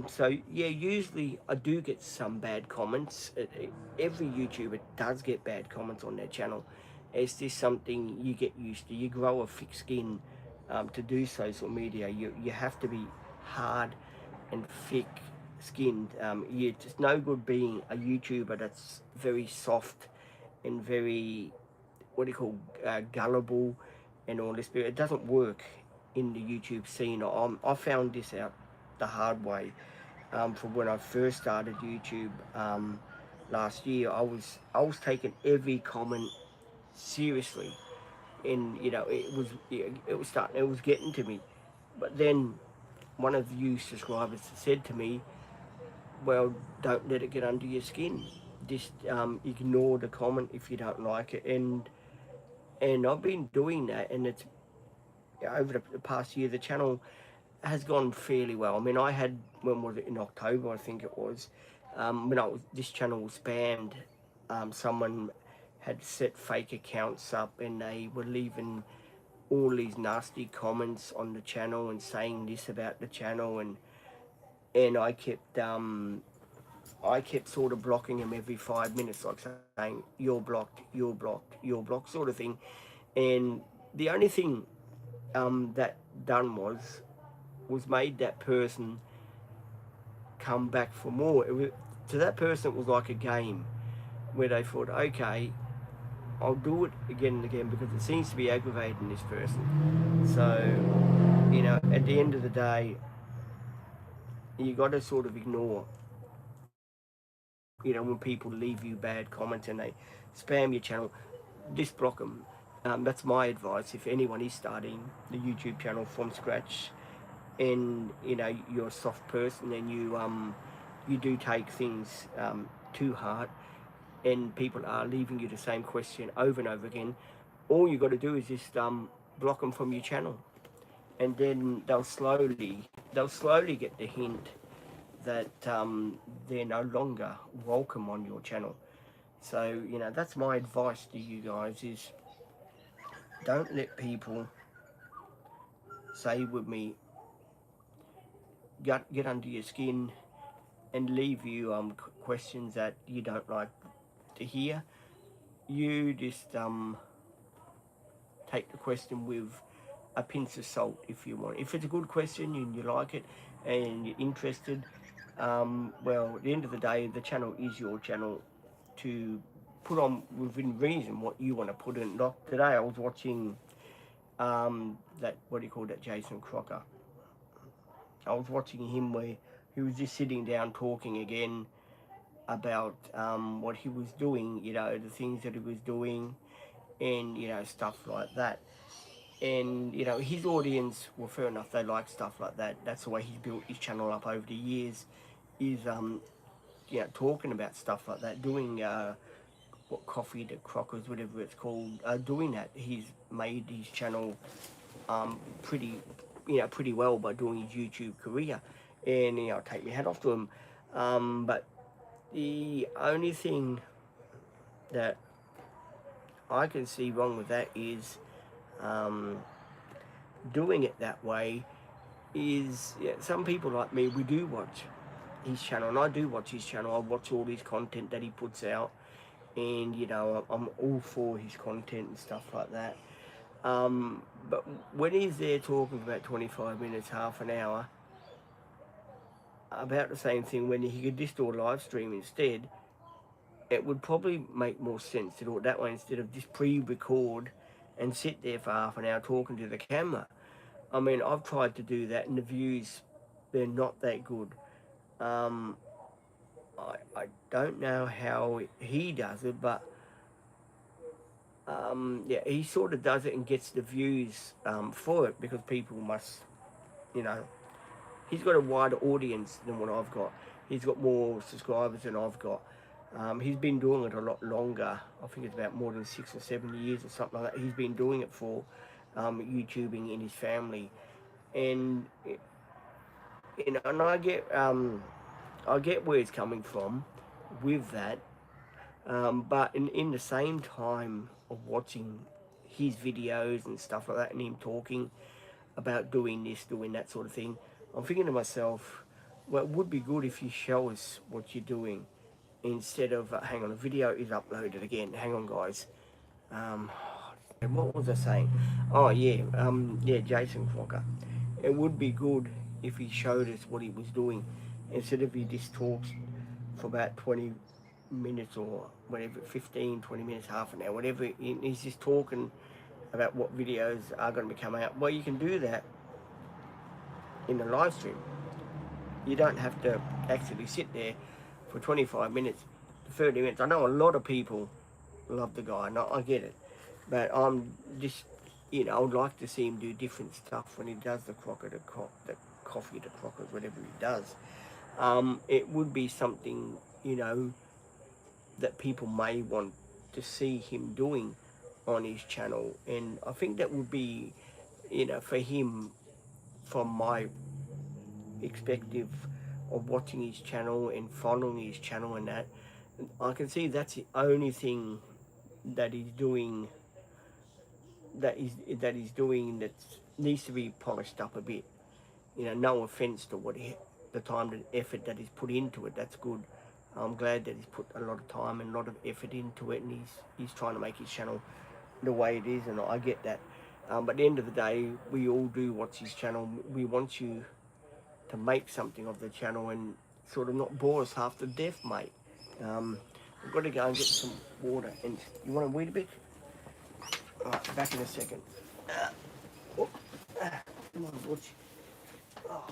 So yeah, usually I do get some bad comments. Every YouTuber does get bad comments on their channel. It's just something you get used to. You grow a thick skin to do social media. You have to be hard and thick skinned. It's just no good being a YouTuber that's very soft and very, what do you call, gullible and all this. But it doesn't work in the YouTube scene. I found this out the hard way. From when I first started YouTube last year, I was taking every comment seriously, and it was getting to me. But then one of you subscribers said to me, well, don't let it get under your skin. Just ignore the comment if you don't like it. And I've been doing that, and it's over the past year, the channel has gone fairly well. I mean, I had, when was it, in October, I think it was, when this channel was spammed. Someone had set fake accounts up, and they were leaving all these nasty comments on the channel and saying this about the channel, and I kept sort of blocking him every 5 minutes, like saying, you're blocked, you're blocked, you're blocked, sort of thing. And the only thing that done was made that person come back for more. To that person, it was like a game where they thought, okay, I'll do it again and again because it seems to be aggravating this person. So, at the end of the day, you got to sort of ignore, when people leave you bad comments and they spam your channel, just block them. That's my advice if anyone is starting the YouTube channel from scratch, and you're a soft person, and you do take things too hard, and people are leaving you the same question over and over again. All you got to do is just block them from your channel, and then they'll slowly get the hint that they're no longer welcome on your channel. So that's my advice to you guys: is don't let people, say with me, get under your skin and leave you questions that you don't like to hear. You just take the question with a pinch of salt if you want. If it's a good question and you like it and you're interested, well, at the end of the day, the channel is your channel to put on within reason what you want to put in. Like today, I was watching that, what do you call that, Jason Crocker. I was watching him where he was just sitting down talking again about what he was doing, the things that he was doing, and stuff like that. And his audience, well, fair enough, they like stuff like that. That's the way he's built his channel up over the years, is talking about stuff like that, doing what, coffee to crockers, whatever it's called, doing that. He's made his channel pretty well by doing his YouTube career, and I take my hat off to him. But the only thing that I can see wrong with that is doing it that way. Is some people like me, we do watch his channel, and I do watch his channel. I watch all his content that he puts out, and I'm all for his content and stuff like that. But when he's there talking for about 25 minutes, half an hour, about the same thing, when he could just do a live stream instead, it would probably make more sense to do it that way instead of just pre-record and sit there for half an hour talking to the camera. I mean, I've tried to do that, and the views, they're not that good. I don't know how he does it, but he sort of does it and gets the views for it, because people must, he's got a wider audience than what I've got. He's got more subscribers than I've got. He's been doing it a lot longer. I think it's about more than 6 or 7 years or something like that. He's been doing it for YouTubing in his family, and and I get where he's coming from with that. But in the same time of watching his videos and stuff like that, and him talking about doing this, doing that sort of thing, I'm thinking to myself, well, it would be good if you show us what you're doing, instead of, hang on, the video is uploaded again. Hang on, guys. And what was I saying? Oh, yeah, Jason Crocker. It would be good if he showed us what he was doing, instead of he just talks for about 20 minutes or whatever, 15, 20 minutes, half an hour, whatever. He's just talking about what videos are going to be coming out. Well, you can do that in a live stream. You don't have to actually sit there for 25 minutes, 30 minutes. I know a lot of people love the guy, and I get it. But I'm just, I would like to see him do different stuff when he does the the coffee to crockers, whatever he does. It would be something, that people may want to see him doing on his channel. And I think that would be, for him, from my perspective of watching his channel and following his channel and that, I can see that's the only thing that he's doing that he's doing that needs to be polished up a bit. No offense to the time and effort that he's put into it. That's good. I'm glad that he's put a lot of time and a lot of effort into it, and he's trying to make his channel the way it is, and I get that. But at the end of the day, we all do watch his channel. We want you to make something of the channel and sort of not bore us half to death, mate. I've got to go and get some water. And you want to wait a bit? All right, back in a second. Oh, come on, Butch. Oh.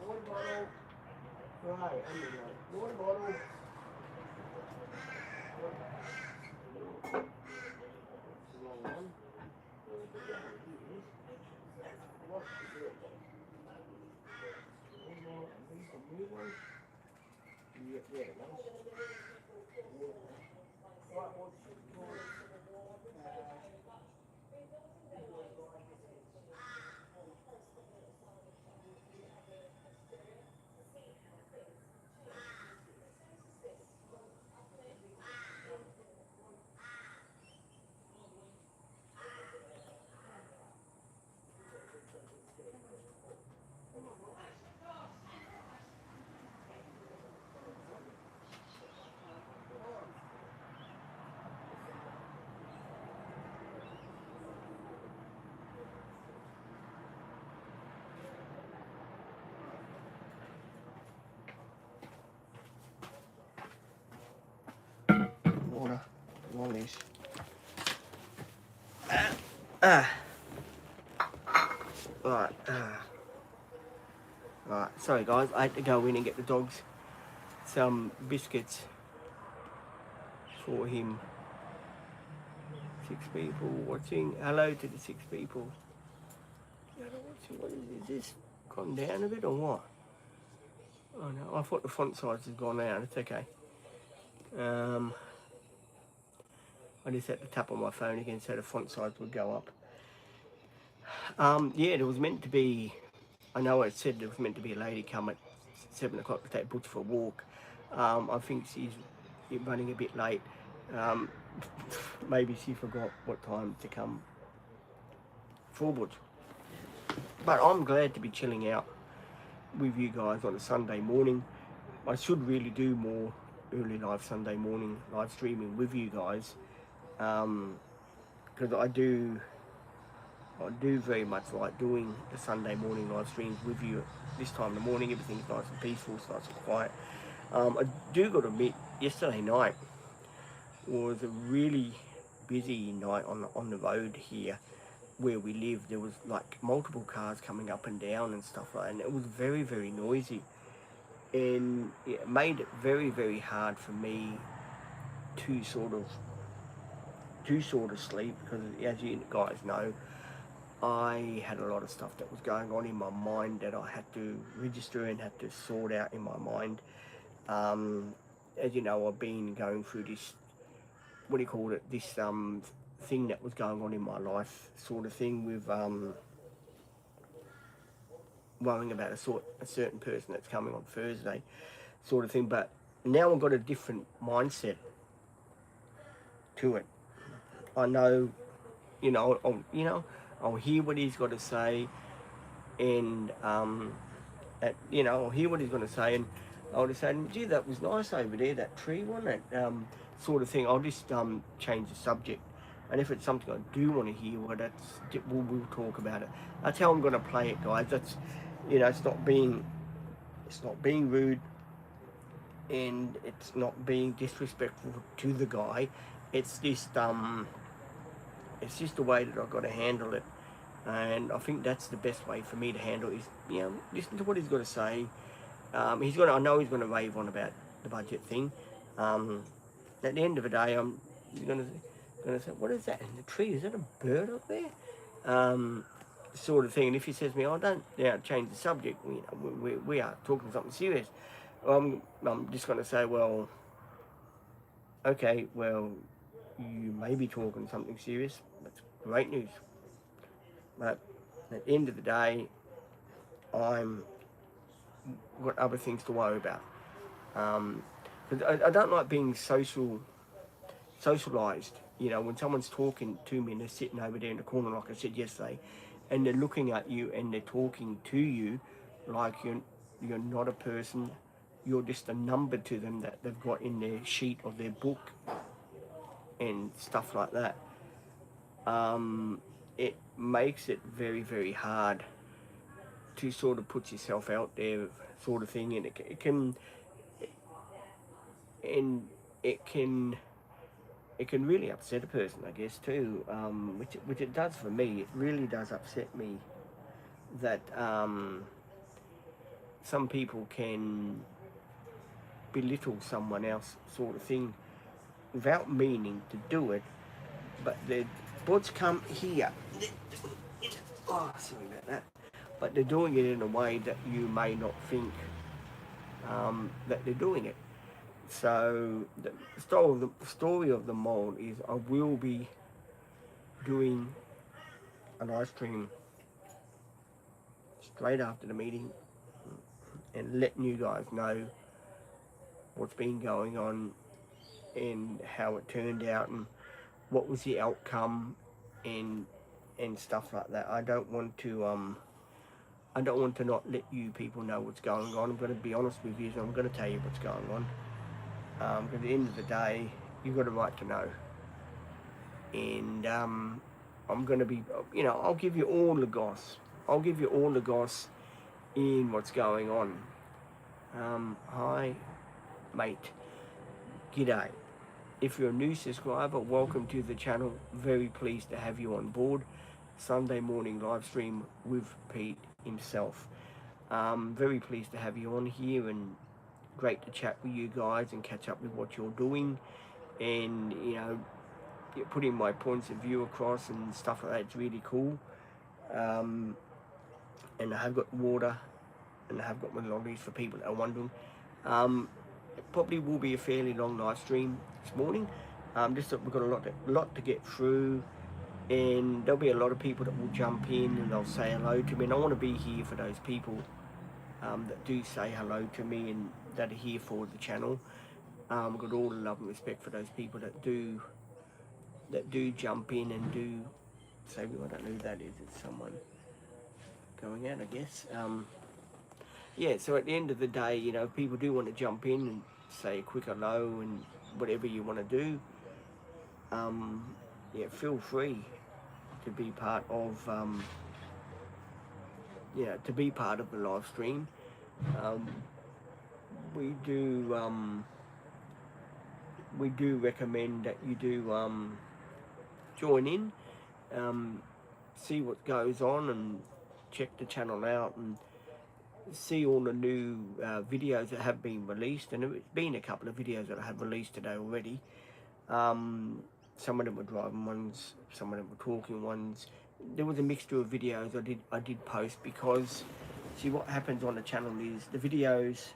Water bottle. Right, I mean, water bottle. Wrong one. What is it? New one? Yeah, there it goes. Right, what's it called? Water. Wallies. Ah. Right. Right. Sorry, guys. I had to go in and get the dogs some biscuits for him. 6 people watching. Hello to the 6 people. What is this? Gone down a bit or what? Oh no, I thought the font size has gone down. It's okay. I just had to tap on my phone again so the font size would go up. Yeah, there was meant to be, I know it said there was meant to be a lady come at 7 o'clock to take Butch for a walk. I think she's running a bit late. Maybe she forgot what time to come for Butch. But I'm glad to be chilling out with you guys on a Sunday morning. I should really do more early live Sunday morning live streaming with you guys, because I do very much like doing the Sunday morning live streams with you this time in the morning. Everything's nice and peaceful, it's nice and quiet. I do got to admit, yesterday night was a really busy night on the road here where we live. There was like multiple cars coming up and down and stuff like that, and it was very, very noisy, and it made it very, very hard for me to sort of sleep, because as you guys know, I had a lot of stuff that was going on in my mind that I had to register and had to sort out in my mind. Um, as you know, I've been going through this, what do you call it, this thing that was going on in my life, sort of thing, with worrying about a certain person that's coming on Thursday, sort of thing. But now I've got a different mindset to it. I know, I'll hear what he's got to say, and I'll hear what he's going to say, and I'll just say, gee, that was nice over there, that tree one, that sort of thing. I'll just change the subject, and if it's something I do want to hear, well, we'll talk about it. That's how I'm going to play it, guys. That's, it's not being rude, and it's not being disrespectful to the guy. It's just the way that I've got to handle it. And I think that's the best way for me to handle it, is, listen to what he's got to say. I know he's gonna rave on about the budget thing. At the end of the day, he's gonna say, what is that in the tree? Is that a bird up there? Sort of thing. And if he says to me, oh, don't change the subject, we are talking something serious. I'm just gonna say, well, okay, well, you may be talking something serious. That's great news. But at the end of the day, I'm got other things to worry about. I don't like being socialized. When someone's talking to me and they're sitting over there in the corner, like I said yesterday, and they're looking at you and they're talking to you like you're not a person. You're just a number to them that they've got in their sheet of their book and stuff like that. It makes it very, very hard to sort of put yourself out there, sort of thing, and it can really upset a person, I guess, too. Which it does for me. It really does upset me that some people can belittle someone else, sort of thing, without meaning to do it, but their thoughts come here. Oh, sorry about that. But they're doing it in a way that you may not think that they're doing it. So the story of the mold is, I will be doing a live stream straight after the meeting and letting you guys know what's been going on and how it turned out and what was the outcome and stuff like that. I don't want to not let you people know what's going on. I'm going to be honest with you, so I'm going to tell you what's going on. Because at the end of the day, you've got a right to know. And I'm going to be, I'll give you all the goss. I'll give you all the goss in what's going on. Hi, mate. G'day. If you're a new subscriber, welcome to the channel. Very pleased to have you on board. Sunday morning live stream with Pete himself. Very pleased to have you on here, and great to chat with you guys and catch up with what you're doing, and putting my points of view across and stuff like that. It's really cool. And I have got water and I have got my lollies for people that are wondering. It probably will be a fairly long live stream this morning. Just that we've got a lot to get through, and there'll be a lot of people that will jump in and they'll say hello to me, and I want to be here for those people that do say hello to me and that are here for the channel. I've got all the love and respect for those people that do jump in and do say, well, I don't know who that is. It's someone going out, I guess. Yeah, so at the end of the day, if people do want to jump in and say a quick hello and whatever you want to do, feel free to be part of the live stream. We do recommend that you do join in, see what goes on, and check the channel out and see all the new videos that have been released. And there's been a couple of videos that I have released today already. Some of them were driving ones, some of them were talking ones, there was a mixture of videos I did post, because see what happens on the channel is the videos,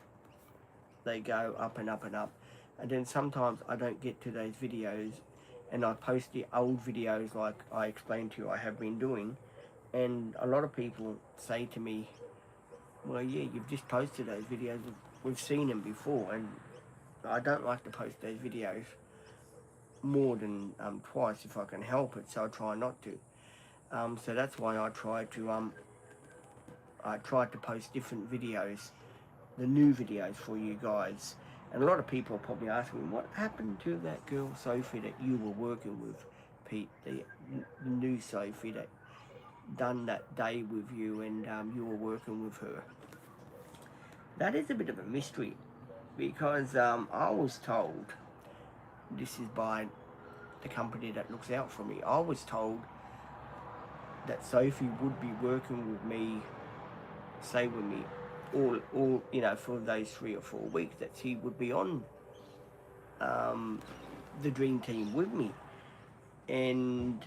they go up and up and up, and then sometimes I don't get to those videos, and I post the old videos like I explained to you I have been doing, and a lot of people say to me, well, yeah, you've just posted those videos, we've seen them before, and I don't like to post those videos more than twice if I can help it, so I try not to. So that's why I tried to post different videos, the new videos for you guys. And a lot of people are probably asking, what happened to that girl Sophie that you were working with, Pete, the new Sophie that done that day with you, and you were working with her? That is a bit of a mystery, because I was told, this is by the company that looks out for me, I was told that Sophie would be working with me, stay with me, all for those 3 or 4 weeks, that she would be on the dream team with me. And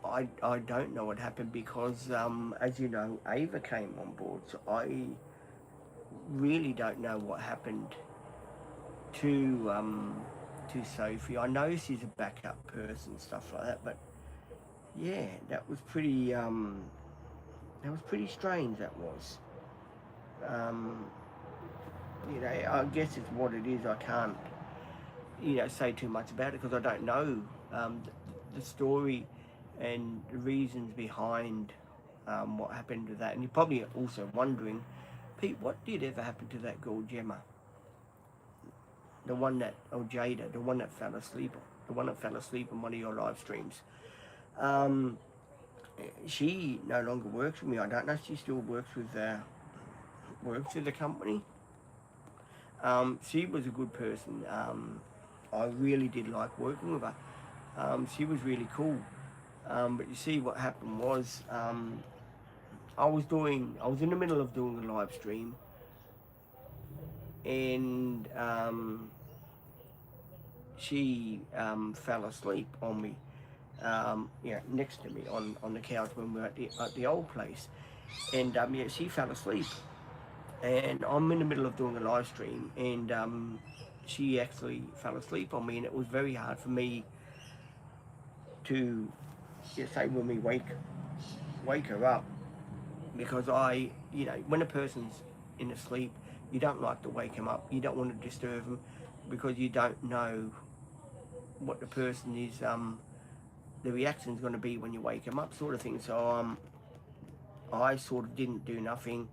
I don't know what happened, because as you know, Ava came on board, so I really don't know what happened to Sophie. I know she's a backup person, stuff like that, but yeah, that was pretty strange. That was, I guess it's what it is. I can't, say too much about it, because I don't know the story and the reasons behind what happened to that. And you're probably also wondering, Pete, what did ever happen to that girl Gemma? The one that, or Jada, the one that fell asleep, in one of your live streams. She no longer works with me. I don't know if she still works with the company. She was a good person. I really did like working with her. She was really cool. But you see, what happened was, I was in the middle of doing a live stream, and she fell asleep on me, next to me on the couch when we were at the old place, and she fell asleep, and I'm in the middle of doing a live stream, and she actually fell asleep on me, and it was very hard for me to say when we wake her up, because when a person's in a sleep, you don't like to wake them up, you don't want to disturb them, because you don't know what the person is, the reaction's going to be when you wake them up, sort of thing. So I sort of didn't do nothing.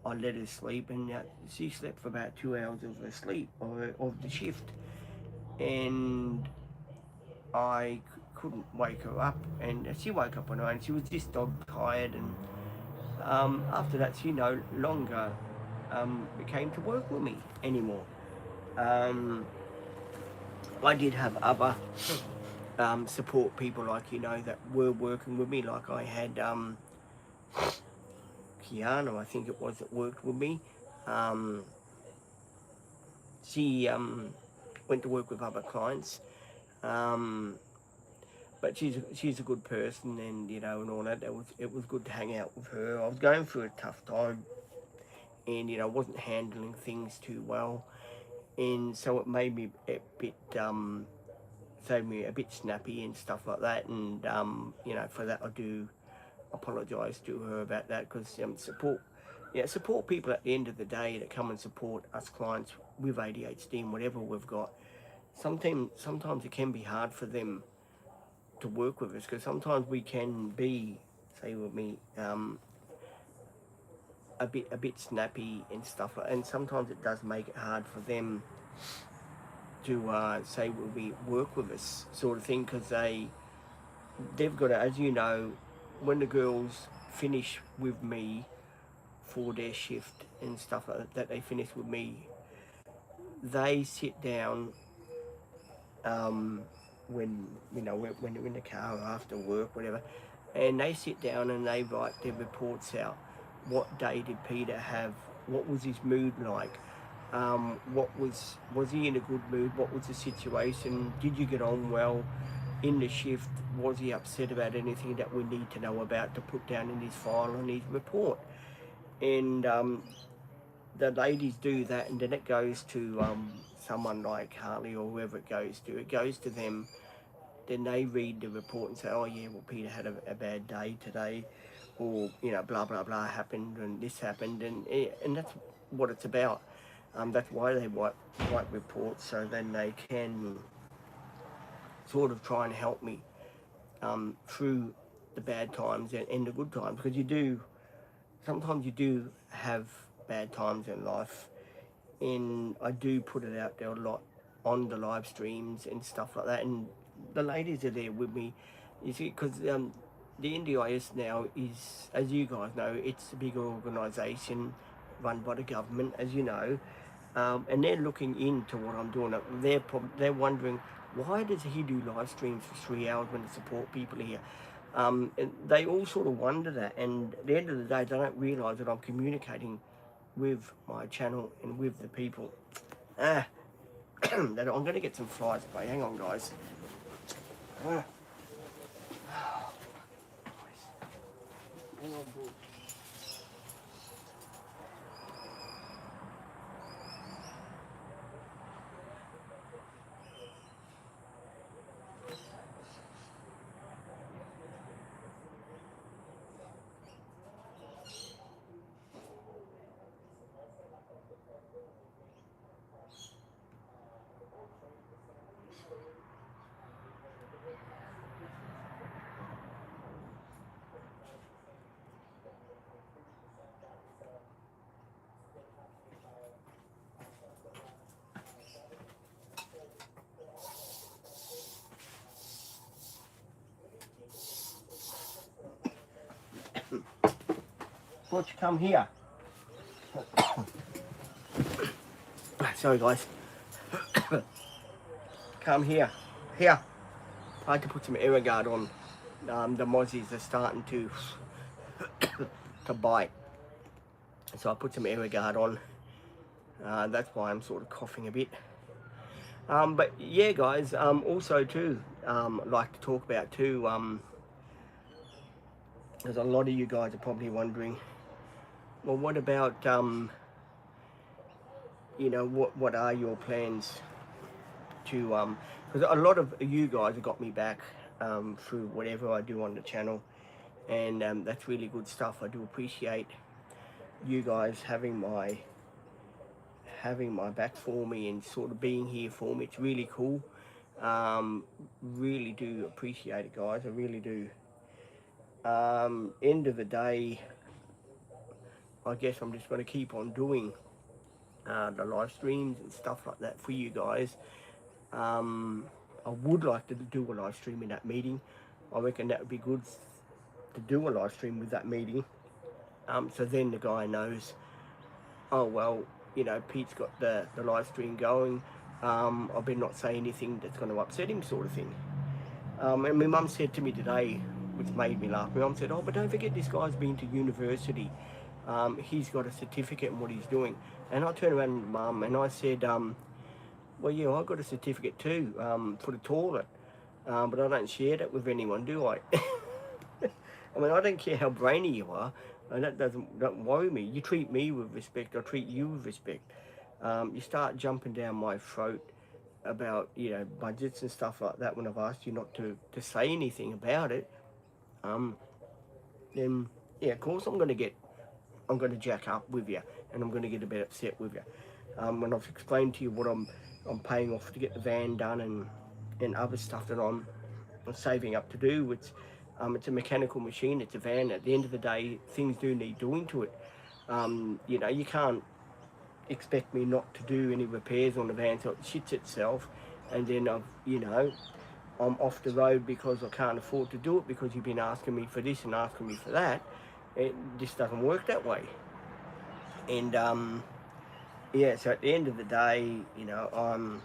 I let her sleep, and she slept for about 2 hours of her sleep, of the shift, and I couldn't wake her up, and she woke up on her own. She was just dog tired, and after that she no longer came to work with me anymore. I did have other support people, like, that were working with me, like I had Kiana, I think it was, that worked with me. She went to work with other clients, but she's a good person, and and all that. It was good to hang out with her. I was going through a tough time, and wasn't handling things too well, and so it made me a bit snappy and stuff like that. And for that I do apologise to her about that, because support people at the end of the day that come and support us clients with ADHD and whatever we've got. Sometimes it can be hard for them to work with us, because sometimes we can be, say with me, a bit snappy and stuff, and sometimes it does make it hard for them to say will we work with us, sort of thing, because they've got to, as you know, when the girls finish with me for their shift and stuff like that, they finish with me, they sit down when they're in the car or after work, whatever, and they sit down and they write their reports out. What day did Peter have? What was his mood like? Was he in a good mood? What was the situation? Did you get on well? in the shift, was he upset about anything that we need to know about to put down in his file and his report? And the ladies do that, and then it goes to someone like Harley or whoever it goes to. It goes to them. Then they read the report and say, "Oh yeah, well Peter had a bad day today," or blah blah blah happened and this happened, and that's what it's about. That's why they write reports, so then they can sort of try and help me through the bad times and the good times, because sometimes you do have bad times in life, and I do put it out there a lot on the live streams and stuff like that, and the ladies are there with me, you see, because the NDIS now is, as you guys know, it's a bigger organisation run by the government, as you know, and they're looking into what I'm doing. They're wondering, why does he do live streams for 3 hours when to support people here? And they all sort of wonder that, and at the end of the day, they don't realise that I'm communicating with my channel and with the people. That I'm going to get some fly spray. Hang on, guys. Hang on, boy. Why don't you come here? Sorry, guys. Come here. Here. I had to put some Aerogard on. The mozzies are starting to bite. So I put some Aerogard on. That's why I'm sort of coughing a bit. But yeah, guys, also too, I'd like to talk about too, because a lot of you guys are probably wondering, well, what about, what are your plans to, because a lot of you guys have got me back through whatever I do on the channel, and that's really good stuff. I do appreciate you guys having my back for me and sort of being here for me. It's really cool. Really do appreciate it, guys. I really do. End of the day, I guess I'm just going to keep on doing the live streams and stuff like that for you guys. I would like to do a live stream in that meeting. I reckon that would be good to do a live stream with that meeting. So then the guy knows, oh well, Pete's got the live stream going. I better not say anything that's going to upset him, sort of thing. And my mum said to me today, which made me laugh, my mum said, oh, but don't forget this guy's been to university. He's got a certificate in what he's doing. And I turned around to Mum and I said, well, yeah, I got a certificate too for the toilet, but I don't share that with anyone, do I? I mean, I don't care how brainy you are, and that don't worry me. You treat me with respect, I treat you with respect. You start jumping down my throat about budgets and stuff like that when I've asked you not to say anything about it, then yeah, of course I'm going to jack up with you, and I'm going to get a bit upset with you. When I've explained to you what I'm paying off to get the van done and other stuff that I'm saving up to do, it's a mechanical machine, it's a van. At the end of the day, things do need doing to it. You can't expect me not to do any repairs on the van so it shits itself, and then I'm off the road because I can't afford to do it because you've been asking me for this and asking me for that. It just doesn't work that way. And yeah, so at the end of the day, I'm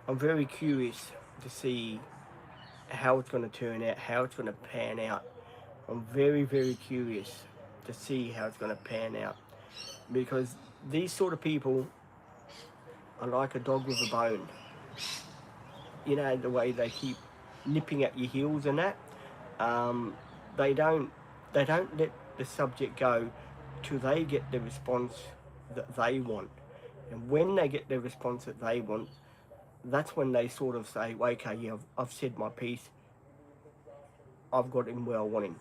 very curious to see how it's going to turn out, how it's going to pan out. I'm very, very curious to see how it's going to pan out, because these sort of people are like a dog with a bone. you know, the way they keep nipping at your heels and that. Um, they don't they don't let the subject go till they get the response that they want. And when they get the response that they want, that's when they sort of say, well, okay, yeah, I've said my piece, I've got him where I want him.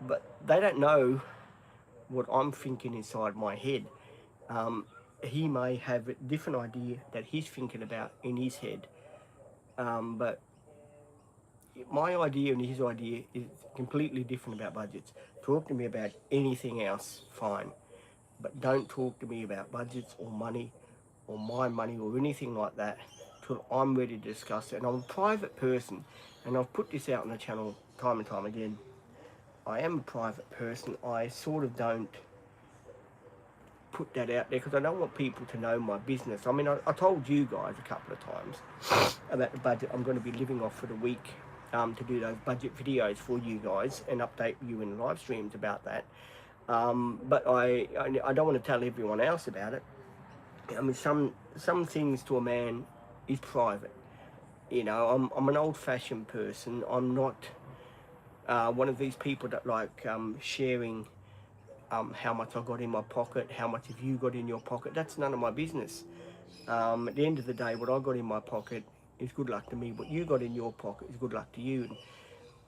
But they don't know what I'm thinking inside my head. Um, he may have a different idea that he's thinking about in his head. But my idea and his idea is completely different about budgets. Talk to me about anything else, fine. But don't talk to me about budgets or money or my money or anything like that till I'm ready to discuss it. And I'm a private person, and I've put this out on the channel time and time again. I am a private person. I sort of don't put that out there because I don't want people to know my business. I mean, I told you guys a couple of times about the budget I'm going to be living off for the week, to do those budget videos for you guys and update you in live streams about that. But I don't want to tell everyone else about it. I mean, some things to a man is private. You know, I'm an old-fashioned person. I'm not one of these people that like sharing how much I got in my pocket, how much have you got in your pocket. That's none of my business. At the end of the day, what I got in my pocket is good luck to me. What you got in your pocket is good luck to you. And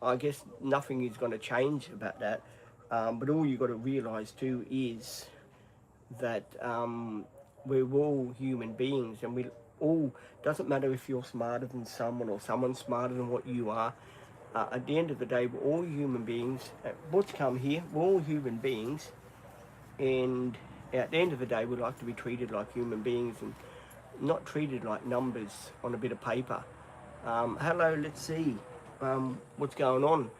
I guess nothing is going to change about that. But all you got to realise too is that we're all human beings, and we all, doesn't matter if you're smarter than someone or someone's smarter than what you are. At the end of the day, we're all human beings. What's come here, we're all human beings, and at the end of the day, we like to be treated like human beings and not treated like numbers on a bit of paper. Hello, let's see what's going on.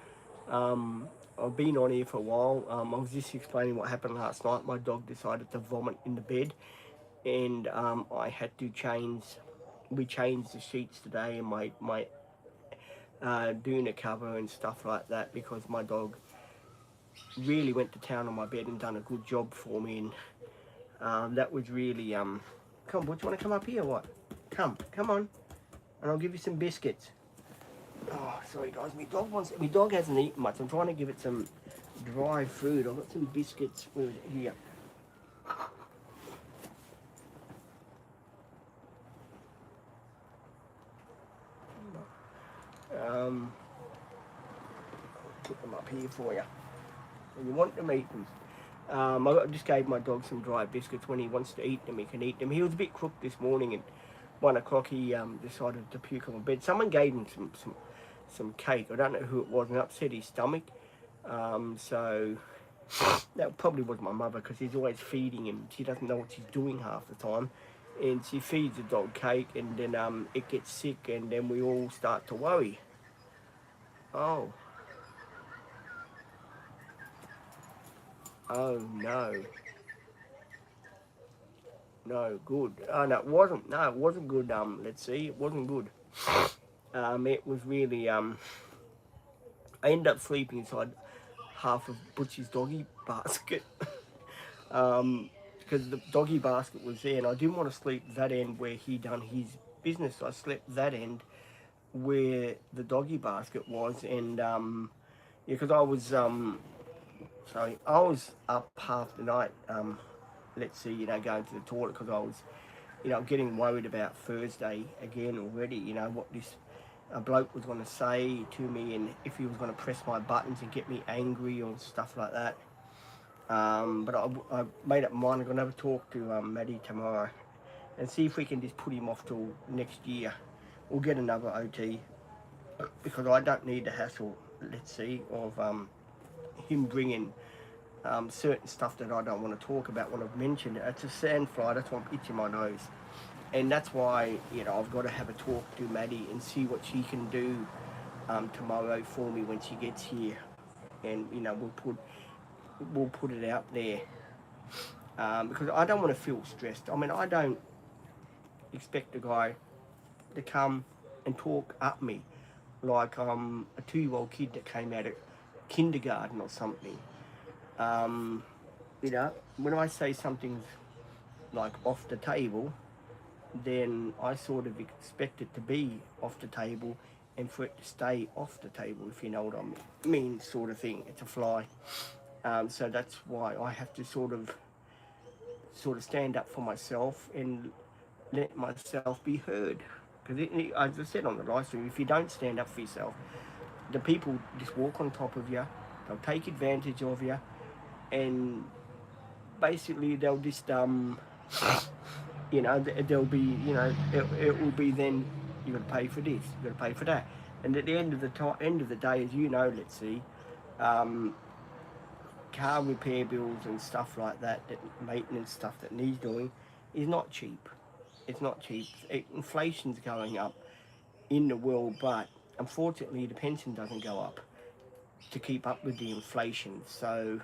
I've been on here for a while. I was just explaining what happened last night. My dog decided to vomit in the bed, and I had to we changed the sheets today, and my doing a cover and stuff like that, because my dog really went to town on my bed and done a good job for me. And that was really come on, boy, do you want to come up here or what? Come on, and I'll give you some biscuits. Oh, sorry guys, my dog hasn't eaten much. I'm trying to give it some dry food. I've got some biscuits here. Put them up here for you. And you want to eat them. I just gave my dog some dry biscuits. When he wants to eat them, he can eat them. He was a bit crook this morning, and 1 o'clock he decided to puke on my bed. Someone gave him some cake. I don't know who it was, and upset his stomach. So that probably was my mother, because he's always feeding him. She doesn't know what she's doing half the time, and she feeds the dog cake, and then it gets sick, and then we all start to worry. Oh no. No, good. Oh no, it wasn't. No, it wasn't good. Let's see, it wasn't good. It was really. I ended up sleeping inside half of Butchie's doggy basket. Because the doggy basket was there, and I didn't want to sleep that end where he done his business. So I slept that end where the doggy basket was, and yeah, because I was I was up half the night. Let's see, going to the toilet, because I was, getting worried about Thursday again already. What this bloke was going to say to me, and if he was going to press my buttons and get me angry or stuff like that. But I made up my mind. I'm going to have a talk to Maddie tomorrow and see if we can just put him off till next year. We'll get another OT, because I don't need the hassle, let's see, of him bringing certain stuff that I don't want to talk about when I've mentioned it. It's a sandfly, that's why I'm itching my nose. And that's why, I've got to have a talk to Maddie and see what she can do tomorrow for me when she gets here. And, we'll put it out there. Because I don't want to feel stressed. I mean, I don't expect a guy to come and talk at me like I'm a 2-year-old kid that came out of kindergarten or something. When I say something's like off the table, then I sort of expect it to be off the table and for it to stay off the table, if you know what I mean, sort of thing. It's a fly. So that's why I have to sort of stand up for myself and let myself be heard. Because as I said on the live stream, if you don't stand up for yourself, the people just walk on top of you, they'll take advantage of you, and basically they'll just there'll be, it will be then, you got to pay for this, you got to pay for that, and at the end of the day, as you know, let's see, um, car repair bills and stuff like that, that maintenance stuff that needs doing, is not cheap. It's not cheap. Inflation's going up in the world, but unfortunately the pension doesn't go up to keep up with the inflation. So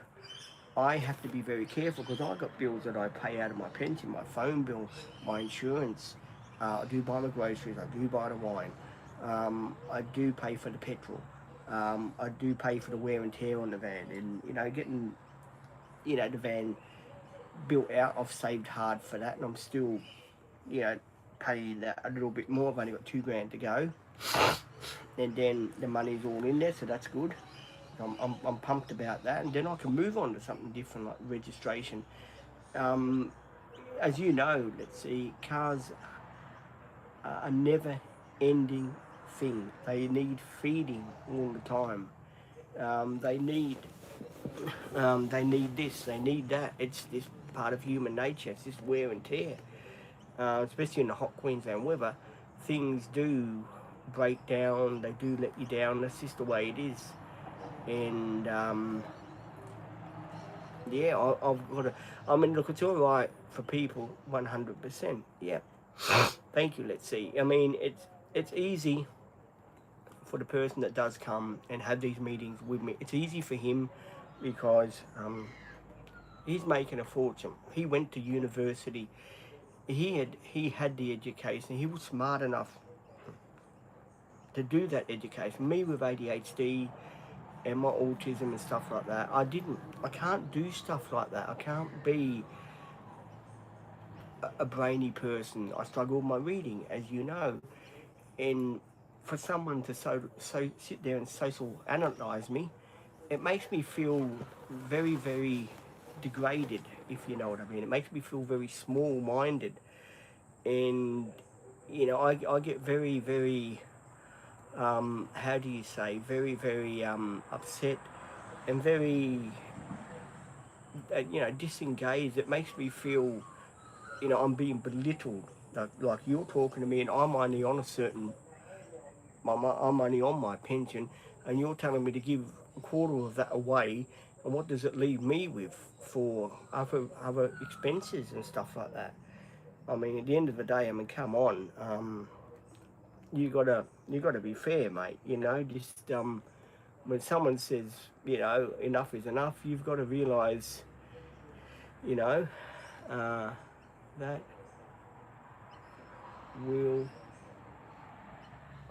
I have to be very careful because I've got bills that I pay out of my pension, my phone bill, my insurance. I do buy my groceries, I do buy the wine. I do pay for the petrol. I do pay for the wear and tear on the van, and getting the van built out. I've saved hard for that, and I'm still paying that a little bit more. I've only got $2,000 to go, and then the money's all in there, so that's good. I'm pumped about that, and then I can move on to something different like registration. As you know, let's see, cars are a never-ending thing. They need feeding all the time. They need this, they need that. It's this part of human nature. It's this wear and tear. Especially in the hot Queensland weather, things do break down. They do let you down. That's just the way it is. And yeah, I've got to. I mean, look, it's all right for people, 100%. Yeah. Thank you. Let's see. I mean, it's easy for the person that does come and have these meetings with me. It's easy for him because he's making a fortune. He went to university. He had the education. He was smart enough to do that education. Me with ADHD and my autism and stuff like that, I can't do stuff like that. I can't be a brainy person. I struggle with my reading, as you know. And for someone to so sit there and social analyze me, it makes me feel very, very degraded, if you know what I mean. It makes me feel very small-minded. And, I get very, very, how do you say, very, very upset and very, disengaged. It makes me feel, I'm being belittled. Like you're talking to me and I'm only on I'm only on my pension, and you're telling me to give a quarter of that away, and what does it leave me with for other expenses and stuff like that? I mean, at the end of the day, I mean, come on, you gotta be fair, mate. Just when someone says, enough is enough, you've got to realise, that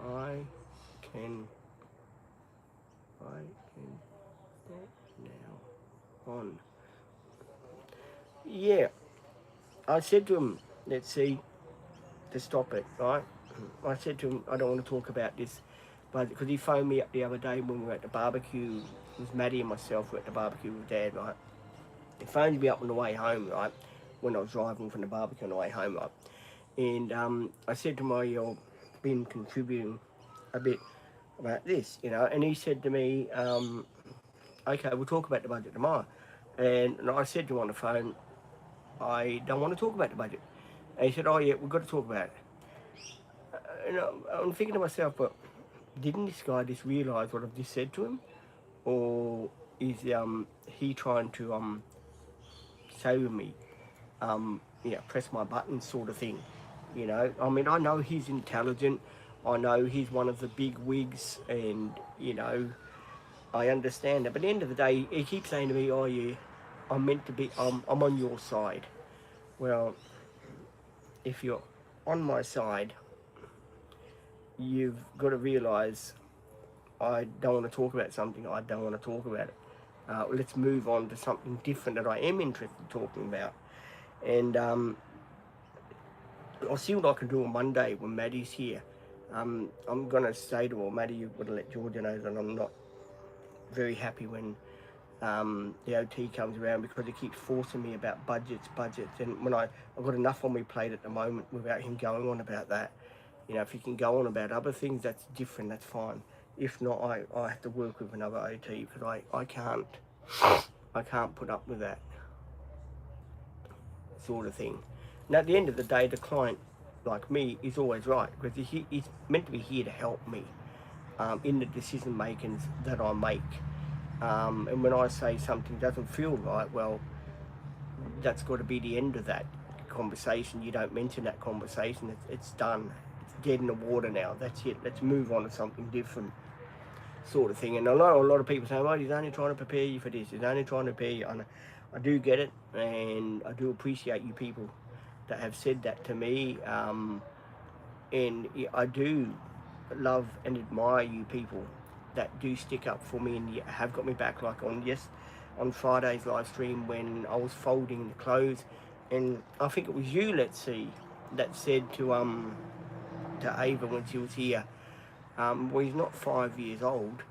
I can stop now on. Yeah, I said to him, let's see, to stop it, right? I said to him, I don't want to talk about this, but because he phoned me up the other day when we were at the barbecue. It was Maddie and myself were at the barbecue with Dad, right? He phoned me up on the way home, right? When I was driving from the barbecue on the way home, right? And I said to him, I've been contributing a bit about this, and he said to me, okay, we'll talk about the budget tomorrow. And I said to him on the phone, I don't want to talk about the budget. And he said, oh yeah, we've got to talk about it. And I'm thinking to myself, but didn't this guy just realise what I've just said to him? Or is he trying to say with me, press my button sort of thing? I mean, I know he's intelligent. I know he's one of the big wigs, and, I understand that. But at the end of the day, he keeps saying to me, oh yeah, I'm on your side. Well, if you're on my side, you've got to realise I don't want to talk about something. I don't want to talk about it. Let's move on to something different that I am interested in talking about. And I'll see what I can do on Monday when Maddie's here. I'm going to say to her, Maddie, you've got to let Georgia know that I'm not very happy when the OT comes around, because he keeps forcing me about budgets, and when I've got enough on my plate at the moment without him going on about that. You know, if he can go on about other things, that's different, that's fine. If not, I have to work with another OT, because I can't put up with that sort of thing. And at the end of the day, the client, like me, is always right, because he's meant to be here to help me in the decision makings that I make. And when I say something doesn't feel right, well, that's got to be the end of that conversation. You don't mention that conversation. It's done. It's dead in the water now. That's it. Let's move on to something different, sort of thing. And a lot of people say, well, he's only trying to prepare you for this. He's only trying to prepare you. And I do get it, and I do appreciate you people that have said that to me. And I do love and admire you people that do stick up for me and have got me back, like on Friday's live stream when I was folding the clothes, and I think it was you, let's see, that said to Ava when she was here, well, he's not 5 years old,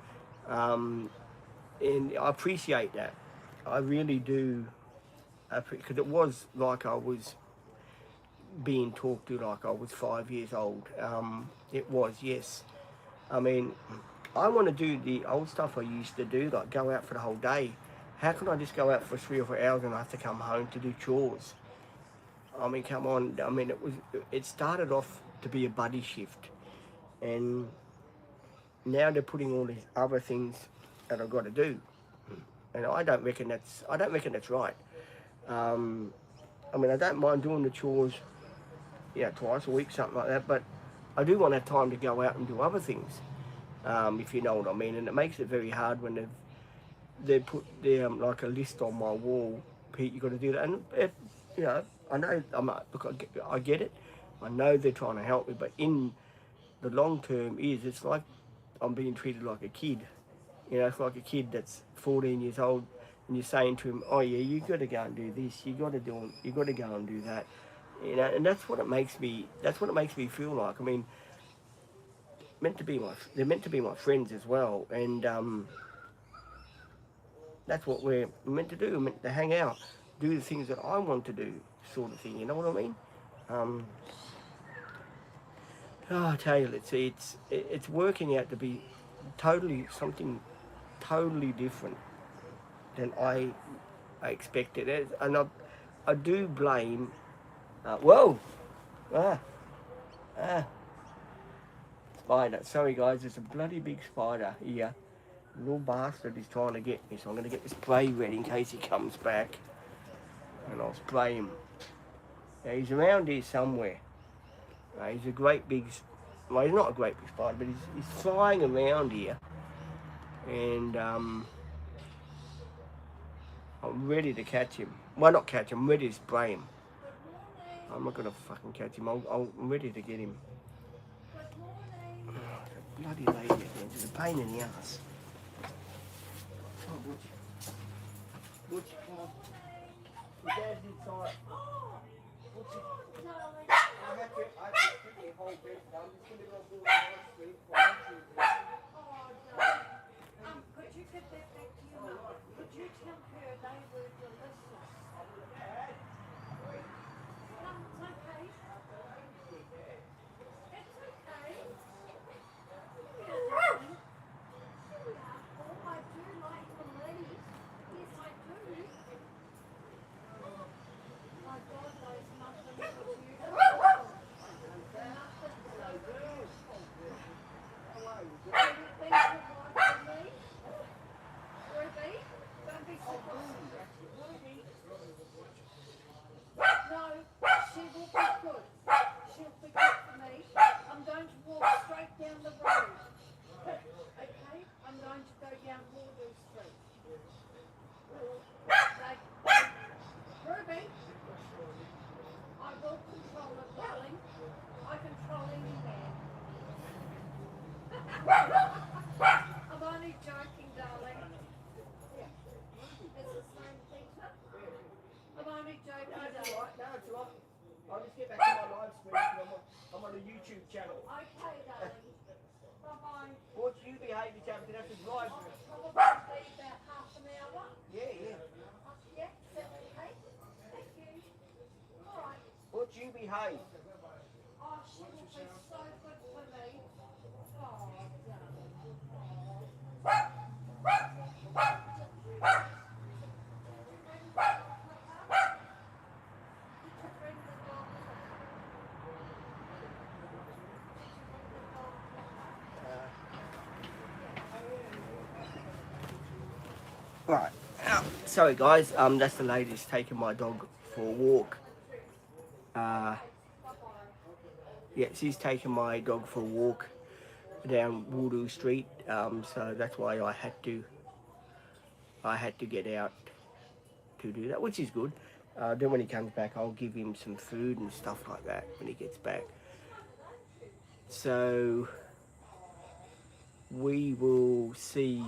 and I appreciate that. I really do, because it was like I was being talked to like I was 5 years old. It was, yes. I mean, I want to do the old stuff I used to do, like go out for the whole day. How can I just go out for 3 or 4 hours and I have to come home to do chores? I mean, come on. I mean, it started off to be a buddy shift, and now they're putting all these other things that I've got to do, and I don't reckon that's right. I mean, I don't mind doing the chores, twice a week, something like that, but I do want to have time to go out and do other things, if you know what I mean. And it makes it very hard when they put like a list on my wall. Pete, you got to do that. And I know look, I get it. I know they're trying to help me, but in the long term, it's like I'm being treated like a kid. You know, it's like a kid that's 14 years old, and you're saying to him, "Oh yeah, you got to go and do this. You got to go and do that." You know, and that's what it makes me. That's what it makes me feel like. I mean, they're meant to be my friends as well, and that's what we're meant to do. We're meant to hang out, do the things that I want to do, sort of thing. You know what I mean? Um, I tell you, let's see, it's working out to be something totally different than I expected. And I do blame. Whoa! Ah, ah, spider. Sorry guys, there's a bloody big spider here. Little bastard is trying to get me, so I'm going to get the spray ready in case he comes back, and I'll spray him. Now, he's around here somewhere. He's a great big, well, he's not a great big spider, but he's flying around here, and I'm ready to catch him. Well, not catch him, I'm ready to spray him. I'm not going to fucking catch him, I'm ready to get him. Oh, bloody lady again, she's a pain in the ass. Oh, Butch, come on. Your dad's inside. Butch, I have to keep the whole bed done. I'm just going to go do a nice sleep for could you get that back to your mum? Could you tell her they were delicious? No, it's okay. It's okay. Oh, I do like the ladies. Yes, I do. My God, those muffins are beautiful. The muffins are beautiful. Can you think of one for me? Ruby, don't be so bossy. Ruby. No, she will be good. She'll be good for me. I'm going to walk straight down the road. Okay? I'm going to go down Wardour Street. Ruby, I will control it, darling. I control any man. I'm only joking, darling. It's the same Peter. I'm only joking, darling. No, it's all right. I'll just get back to my live stream. I'm on a YouTube channel. Okay, darling. Bye-bye. Watch you behave yourself, you have to drive. Probably be about half an hour. Yeah, yeah. Yeah, is that okay? Thank you. All right. Watch you behave. Oh, she will be so good for me. Oh, darling. Did you bring the dog clicker? Did you bring the dog clicker? Right. Sorry guys, that's the lady's taking my dog for a walk. Yeah, she's taking my dog for a walk down Woodoo Street. So that's why I had to get out to do that, which is good. Then when he comes back, I'll give him some food and stuff like that when he gets back. So we will see.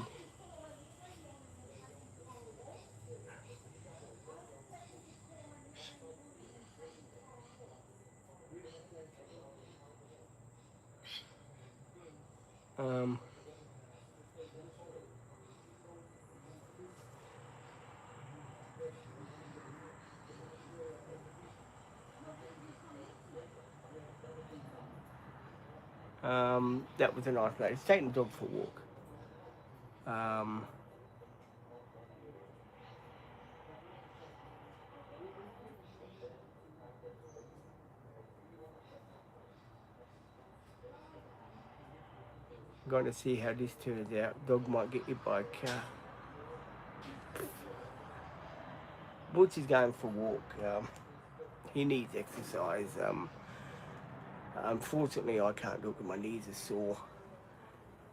That was a nice place. It's taking the dog for a walk. Going to see how this turns out. Dog might get hit by a car. Butch is going for a walk. He needs exercise. Unfortunately, I can't do it because my knees are sore.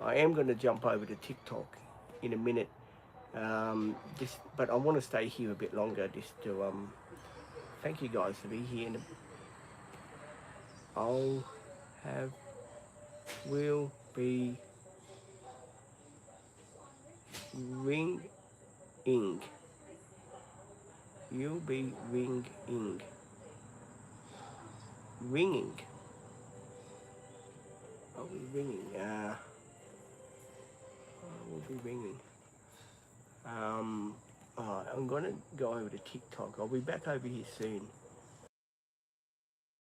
I am going to jump over to TikTok in a minute. But I want to stay here a bit longer just to thank you guys for being here. Will be ringing. You'll be ringing. Ringing. I'll be ringing. I will be ringing. Alright, I'm gonna go over to TikTok. I'll be back over here soon.